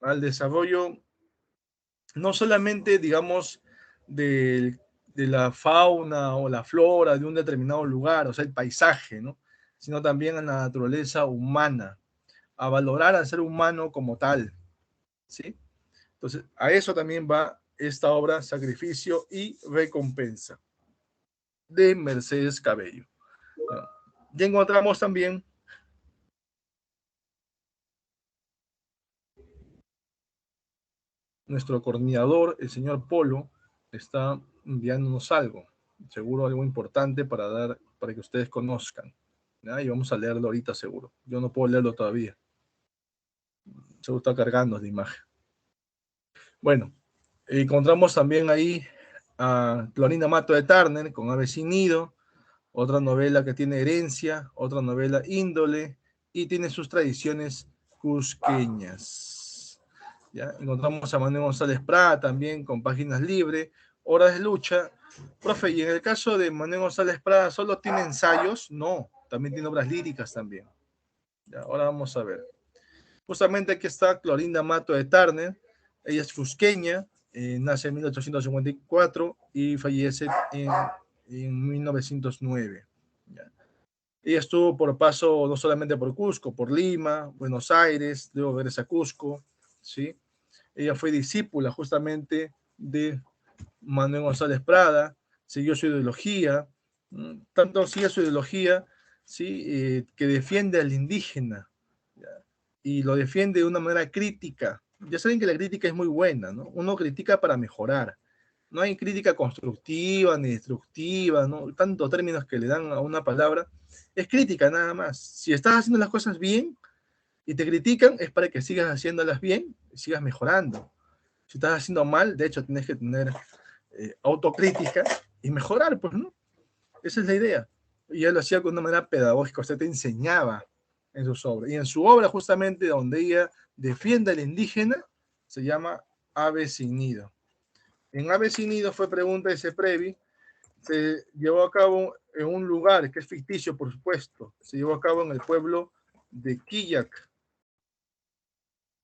al desarrollo no solamente, digamos, de la fauna o la flora de un determinado lugar, o sea, el paisaje, ¿no? Sino también a la naturaleza humana, a valorar al ser humano como tal, ¿sí? Entonces, a eso también va esta obra Sacrificio y Recompensa de Mercedes Cabello. Ya encontramos también nuestro coordinador, el señor Polo, está enviándonos algo, seguro algo importante para que ustedes conozcan, ¿ya? Y vamos a leerlo ahorita seguro. Yo no puedo leerlo todavía. Seguro está cargando la imagen. Bueno, encontramos también ahí a Clorinda Mato de Turner con Ave sin nido, otra novela que tiene herencia, otra novela índole y tiene sus tradiciones cusqueñas. ¿Ya? Encontramos a Manuel González Prada también con Páginas Libres, Horas de Lucha. Profe, y en el caso de Manuel González Prada, ¿solo tiene ensayos? No, también tiene obras líricas también. ¿Ya? Ahora vamos a ver. Justamente aquí está Clorinda Mato de Turner. Ella es cusqueña, nace en 1854 y fallece en 1909. ¿Ya? Ella estuvo por paso no solamente por Cusco, por Lima, Buenos Aires, luego regresa a Cusco, ¿sí? Ella fue discípula justamente de Manuel González Prada, siguió su ideología, tanto sigue su ideología, ¿sí? Que defiende al indígena, ¿ya? Y lo defiende de una manera crítica. Ya saben que la crítica es muy buena, ¿no? Uno critica para mejorar. No hay crítica constructiva ni destructiva, ¿no? Tantos términos que le dan a una palabra. Es crítica nada más. Si estás haciendo las cosas bien y te critican, es para que sigas haciéndolas bien y sigas mejorando. Si estás haciendo mal, de hecho, tienes que tener autocrítica y mejorar, pues, ¿no? Esa es la idea. Y él lo hacía con una manera pedagógica, o sea, te enseñaba en sus obras. Y en su obra, justamente, donde ella defiende al indígena, se llama Ave sin nido. En Ave sin nido fue pregunta de Ceprevi, se llevó a cabo en un lugar que es ficticio, por supuesto. Se llevó a cabo en el pueblo de Quillac,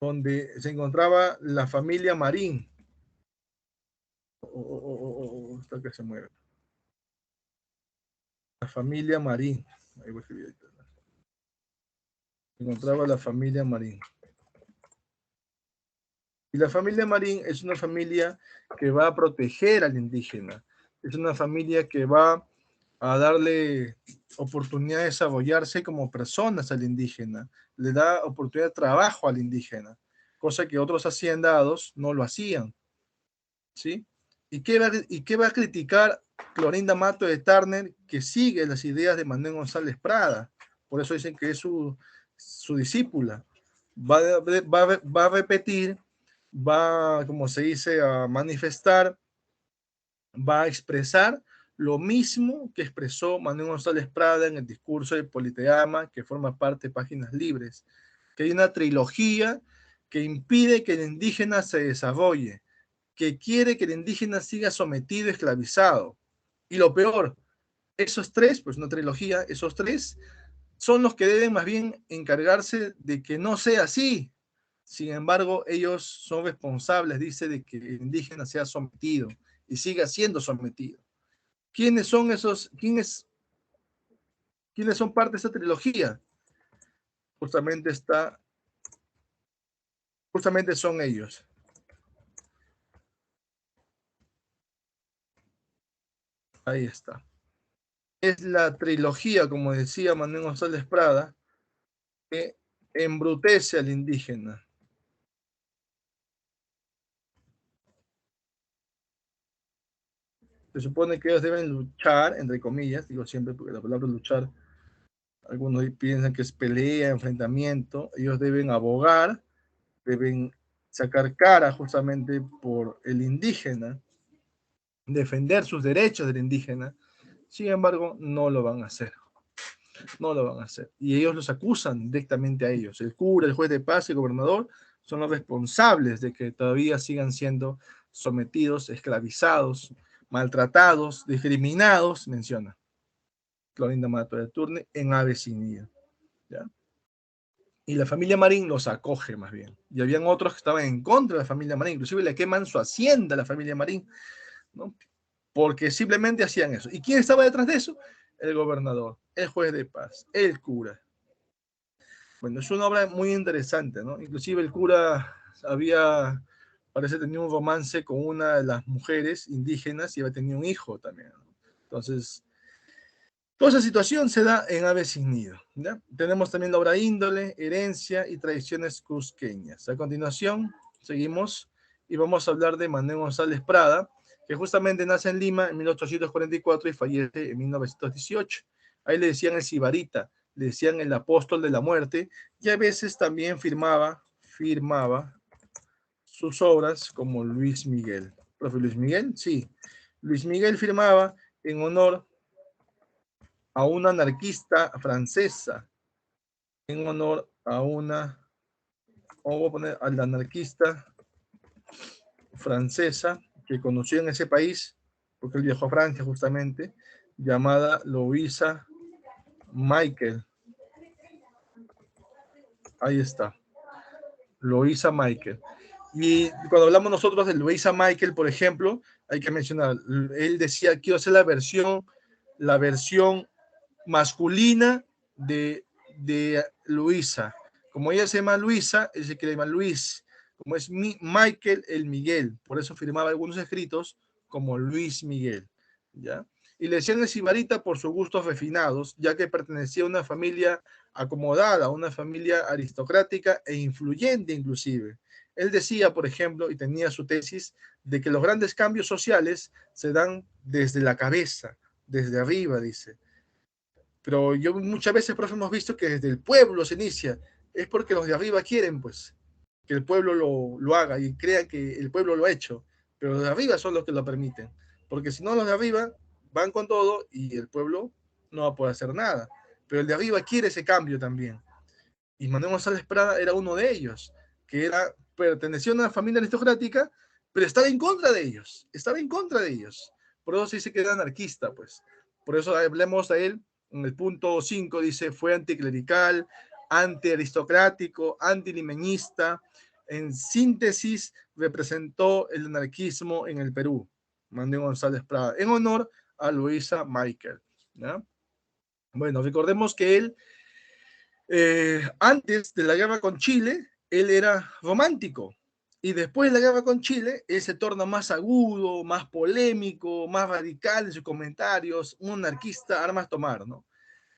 donde se encontraba la familia Marín. Hasta que se mueve. La familia Marín. Ahí voy a escribir. Se encontraba la familia Marín. Y la familia Marín es una familia que va a proteger al indígena. Es una familia que va a darle oportunidad de desarrollarse como personas al indígena. Le da oportunidad de trabajo al indígena, cosa que otros haciendados no lo hacían. ¿Sí? ¿Y qué va a criticar Clorinda Mato de Turner, que sigue las ideas de Manuel González Prada? Por eso dicen que es su discípula. Va a repetir, va, como se dice, a manifestar, va a expresar lo mismo que expresó Manuel González Prada en el discurso de Politeama, que forma parte de Páginas Libres, que hay una trilogía que impide que el indígena se desarrolle, que quiere que el indígena siga sometido, esclavizado. Y lo peor, esos tres, pues una trilogía, esos tres son los que deben más bien encargarse de que no sea así. Sin embargo, ellos son responsables, dice, de que el indígena sea sometido y siga siendo sometido. ¿Quiénes son esos? ¿Quiénes son parte de esa trilogía? Justamente son ellos. Ahí está. Es la trilogía, como decía Manuel González Prada, que embrutece al indígena. Se supone que ellos deben luchar, entre comillas, digo siempre porque la palabra luchar, algunos piensan que es pelea, enfrentamiento, ellos deben abogar, deben sacar cara justamente por el indígena, defender sus derechos del indígena. Sin embargo, no lo van a hacer. No lo van a hacer. Y ellos los acusan directamente a ellos. El cura, el juez de paz y el gobernador son los responsables de que todavía sigan siendo sometidos, esclavizados, maltratados, discriminados, menciona Clorinda Mato de Turner, en Ave sin nido. ¿Ya? Y la familia Marín los acoge más bien. Y habían otros que estaban en contra de la familia Marín, inclusive le queman su hacienda a la familia Marín, ¿no? Porque simplemente hacían eso. ¿Y quién estaba detrás de eso? El gobernador, el juez de paz, el cura. Bueno, es una obra muy interesante, ¿no? Inclusive el cura había parece que tenía un romance con una de las mujeres indígenas y había tenido un hijo también, ¿no? Entonces, toda esa situación se da en Aves sin nido, ¿ya? Tenemos también la obra Índole, Herencia y Tradiciones Cusqueñas. A continuación, seguimos y vamos a hablar de Manuel González Prada, que justamente nace en Lima en 1844 y fallece en 1918. Ahí le decían el Sibarita, le decían el apóstol de la muerte, y a veces también firmaba sus obras como Luis Miguel. ¿Profe Luis Miguel? Sí. Luis Miguel firmaba en honor a una anarquista francesa, en honor a una, o voy a poner a la anarquista francesa que conoció en ese país, porque él viajó a Francia justamente, llamada Louisa Michael. Ahí está, Louisa Michael. Y cuando hablamos nosotros de Louisa Michael, por ejemplo, hay que mencionar, él decía, quiero hacer la versión masculina de Luisa. Como ella se llama Luisa, él se quiere llamar Luis. Como es Michael el Miguel, por eso firmaba algunos escritos como Luis Miguel, ¿ya? Y le decían el Sibarita por sus gustos refinados, ya que pertenecía a una familia acomodada, una familia aristocrática e influyente inclusive. Él decía, por ejemplo, y tenía su tesis, de que los grandes cambios sociales se dan desde la cabeza, desde arriba, dice. Pero yo muchas veces, profe, hemos visto que desde el pueblo se inicia. Es porque los de arriba quieren, pues, que el pueblo lo haga y crean que el pueblo lo ha hecho. Pero los de arriba son los que lo permiten. Porque si no, los de arriba van con todo y el pueblo no va a poder hacer nada. Pero el de arriba quiere ese cambio también. Y Manuel González Prada era uno de ellos, que pertenecía a una familia aristocrática, pero estaba en contra de ellos. Estaba en contra de ellos. Por eso se dice que era anarquista, pues. Por eso hablemos de él en el punto 5, dice, fue anticlerical, antiaristocrático, antilimeñista. En síntesis, representó el anarquismo en el Perú, Manuel González Prada, en honor a Louisa Michael, ¿ya? Bueno, recordemos que él, antes de la guerra con Chile, él era romántico. Y después de la guerra con Chile, él se torna más agudo, más polémico, más radical en sus comentarios, un anarquista armas tomar, ¿no?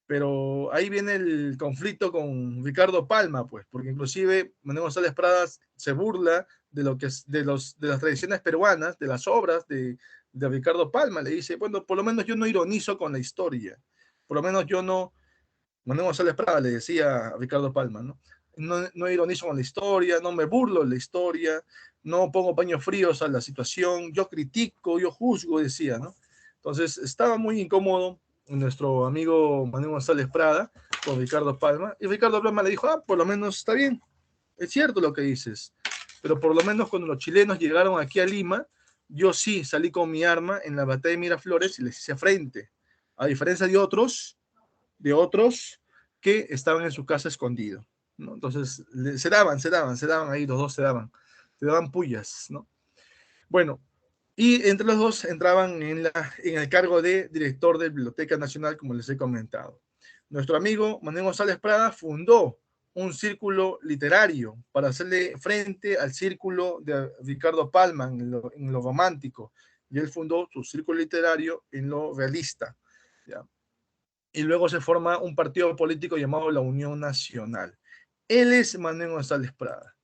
Pero ahí viene el conflicto con Ricardo Palma, pues, porque inclusive Manuel González Prada se burla de lo que es, de las tradiciones peruanas, de las obras de Ricardo Palma. Le dice, bueno, por lo menos yo no ironizo con la historia, por lo menos yo no, Manuel González Prada le decía a Ricardo Palma, ¿no? No ironizo con la historia, no me burlo de la historia, no pongo paños fríos a la situación, yo critico, yo juzgo, decía, ¿no? Entonces estaba muy incómodo nuestro amigo Manuel González Prada con Ricardo Palma, y Ricardo Palma le dijo, por lo menos está bien, es cierto lo que dices, pero por lo menos cuando los chilenos llegaron aquí a Lima, yo sí salí con mi arma en la batalla de Miraflores y les hice frente, a diferencia de otros que estaban en su casa escondidos, ¿no? Entonces, se daban ahí, los dos se daban pullas, ¿no? Bueno, y entre los dos entraban en el cargo de director de Biblioteca Nacional, como les he comentado. Nuestro amigo Manuel González Prada fundó un círculo literario para hacerle frente al círculo de Ricardo Palma en lo romántico, y él fundó su círculo literario en lo realista, ¿ya? Y luego se forma un partido político llamado la Unión Nacional. Él es Manuel González Prada.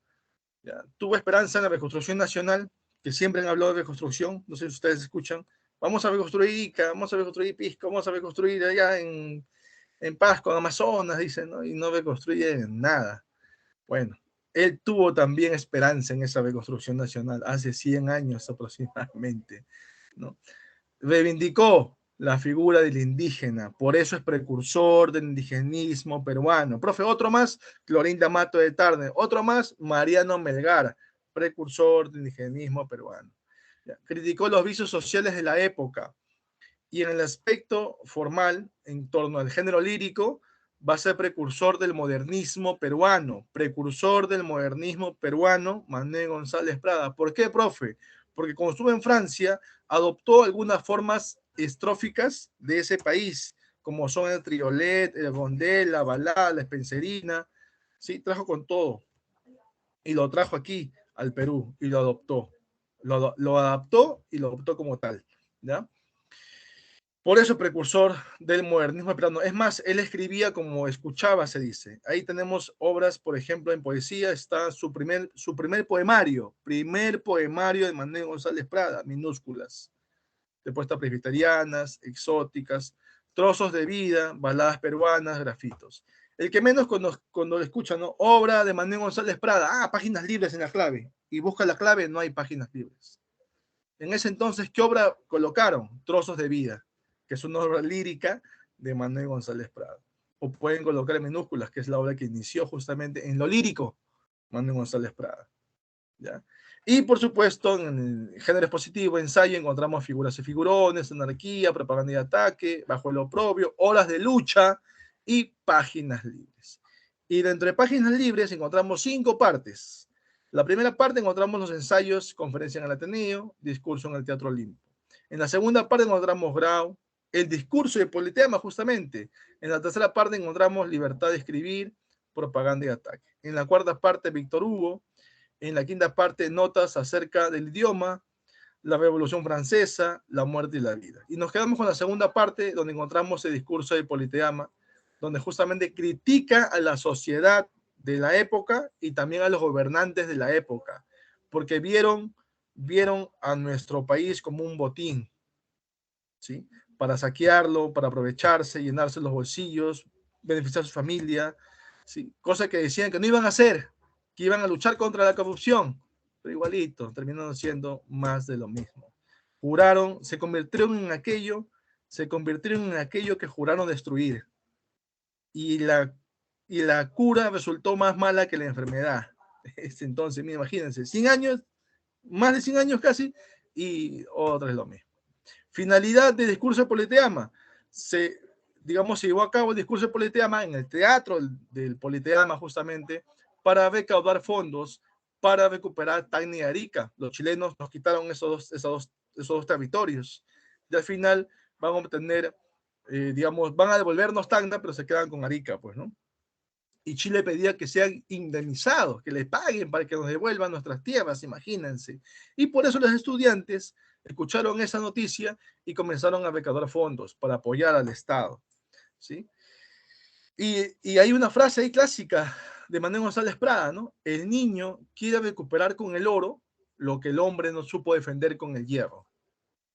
¿Ya? Tuvo esperanza en la reconstrucción nacional, que siempre han hablado de reconstrucción, no sé si ustedes escuchan, vamos a reconstruir Ica, vamos a reconstruir Pisco, vamos a reconstruir allá en Pasco, en Amazonas, dicen, ¿no? Y no reconstruyen nada. Bueno, él tuvo también esperanza en esa reconstrucción nacional hace 100 años aproximadamente, ¿no? Reivindicó la figura del indígena, por eso es precursor del indigenismo peruano. Profe, otro más, Clorinda Mato de Tarne, otro más, Mariano Melgar, precursor del indigenismo peruano. Ya. Criticó los vicios sociales de la época y en el aspecto formal, en torno al género lírico, va a ser precursor del modernismo peruano, Manuel González Prada. ¿Por qué, profe? Porque cuando estuvo en Francia, adoptó algunas formas estróficas de ese país, como son el triolet, el rondel, la balada, la espencerina, ¿sí? Trajo con todo y lo trajo aquí al Perú y lo adoptó. Lo adaptó y lo adoptó como tal, ¿ya? Por eso precursor del modernismo peruano. Es más, él escribía como escuchaba, se dice. Ahí tenemos obras, por ejemplo, en poesía está su primer poemario de Manuel González Prada, minúsculas. Después está presbiterianas, exóticas, trozos de vida, baladas peruanas, grafitos. El que menos cuando lo escucha, ¿no? Obra de Manuel González Prada, páginas libres en la clave. Y busca la clave, no hay páginas libres. En ese entonces, ¿qué obra colocaron? Trozos de vida, que es una obra lírica de Manuel González Prada. O pueden colocar en minúsculas, que es la obra que inició justamente en lo lírico, Manuel González Prada. ¿Ya? Y por supuesto, en el género expositivo, ensayo, encontramos figuras y figurones, anarquía, propaganda y ataque, bajo el oprobio, horas de lucha y páginas libres. Y dentro de páginas libres encontramos 5 partes. La primera parte encontramos los ensayos, conferencia en el Ateneo, discurso en el Teatro Olimpo. En la segunda parte encontramos Grau, el discurso de Politeama, justamente. En la tercera parte encontramos libertad de escribir, propaganda y ataque. En la cuarta parte, Víctor Hugo. En la quinta parte, notas acerca del idioma, la Revolución Francesa, la muerte y la vida. Y nos quedamos con la segunda parte, donde encontramos el discurso de Politeama, donde justamente critica a la sociedad de la época y también a los gobernantes de la época, porque vieron a nuestro país como un botín, ¿sí? Para saquearlo, para aprovecharse, llenarse los bolsillos, beneficiar a su familia, ¿sí? Cosa que decían que no iban a hacer, que iban a luchar contra la corrupción, pero igualito, terminaron siendo más de lo mismo. Juraron, se convirtieron en aquello que juraron destruir. Y la cura resultó más mala que la enfermedad. Entonces, imagínense, 100 años, más de 100 años casi, y otra es lo mismo. Finalidad del discurso de Politeama. Se llevó a cabo el discurso de Politeama en el teatro del Politeama, justamente, para recaudar fondos para recuperar Tacna y Arica. Los chilenos nos quitaron esos dos territorios. Y al final van a obtener, van a devolvernos Tacna, pero se quedan con Arica, pues, ¿no? Y Chile pedía que sean indemnizados, que les paguen para que nos devuelvan nuestras tierras, imagínense. Y por eso los estudiantes escucharon esa noticia y comenzaron a recaudar fondos para apoyar al Estado, ¿sí? Y hay una frase ahí clásica de Manuel González Prada, ¿no? El niño quiere recuperar con el oro lo que el hombre no supo defender con el hierro.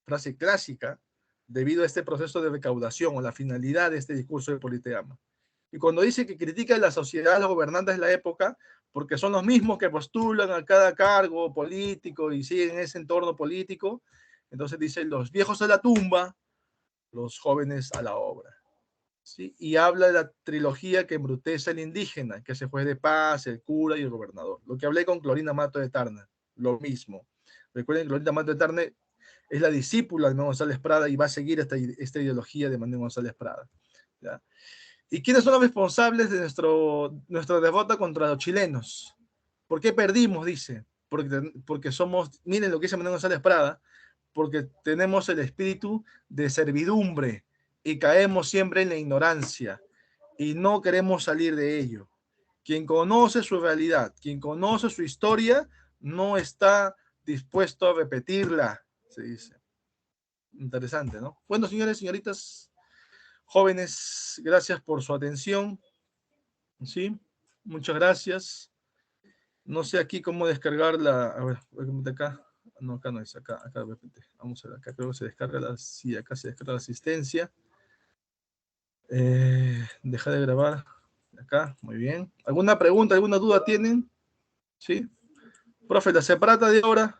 Frase clásica debido a este proceso de recaudación o la finalidad de este discurso de Politeama. Y cuando dice que critica a la sociedad, a los gobernantes de la época, porque son los mismos que postulan a cada cargo político y siguen ese entorno político, entonces dice los viejos a la tumba, los jóvenes a la obra. ¿Sí? Y habla de la trilogía que embrutece al indígena, que se fue de paz, el cura y el gobernador. Lo que hablé con Clorinda Mato de Tarna, lo mismo. Recuerden que Clorinda Mato de Tarna es la discípula de Manuel González Prada y va a seguir esta ideología de Manuel González Prada, ¿ya? ¿Y quiénes son los responsables de nuestra derrota contra los chilenos? ¿Por qué perdimos? Dice. Porque somos, miren lo que dice Manuel González Prada, porque tenemos el espíritu de servidumbre y caemos siempre en la ignorancia y no queremos salir de ello. Quien conoce su realidad, quien conoce su historia, no está dispuesto a repetirla, se dice. Interesante, ¿no? Bueno, señores, señoritas, jóvenes, gracias por su atención. ¿Sí? Muchas gracias. No sé aquí cómo descargar a ver, acá. No, acá no es, acá de repente. Vamos a ver, acá creo que se descarga sí, acá se descarga la asistencia. Deja de grabar. Acá, muy bien. ¿Alguna pregunta, alguna duda tienen? ¿Sí? Profe, la separata de ahora.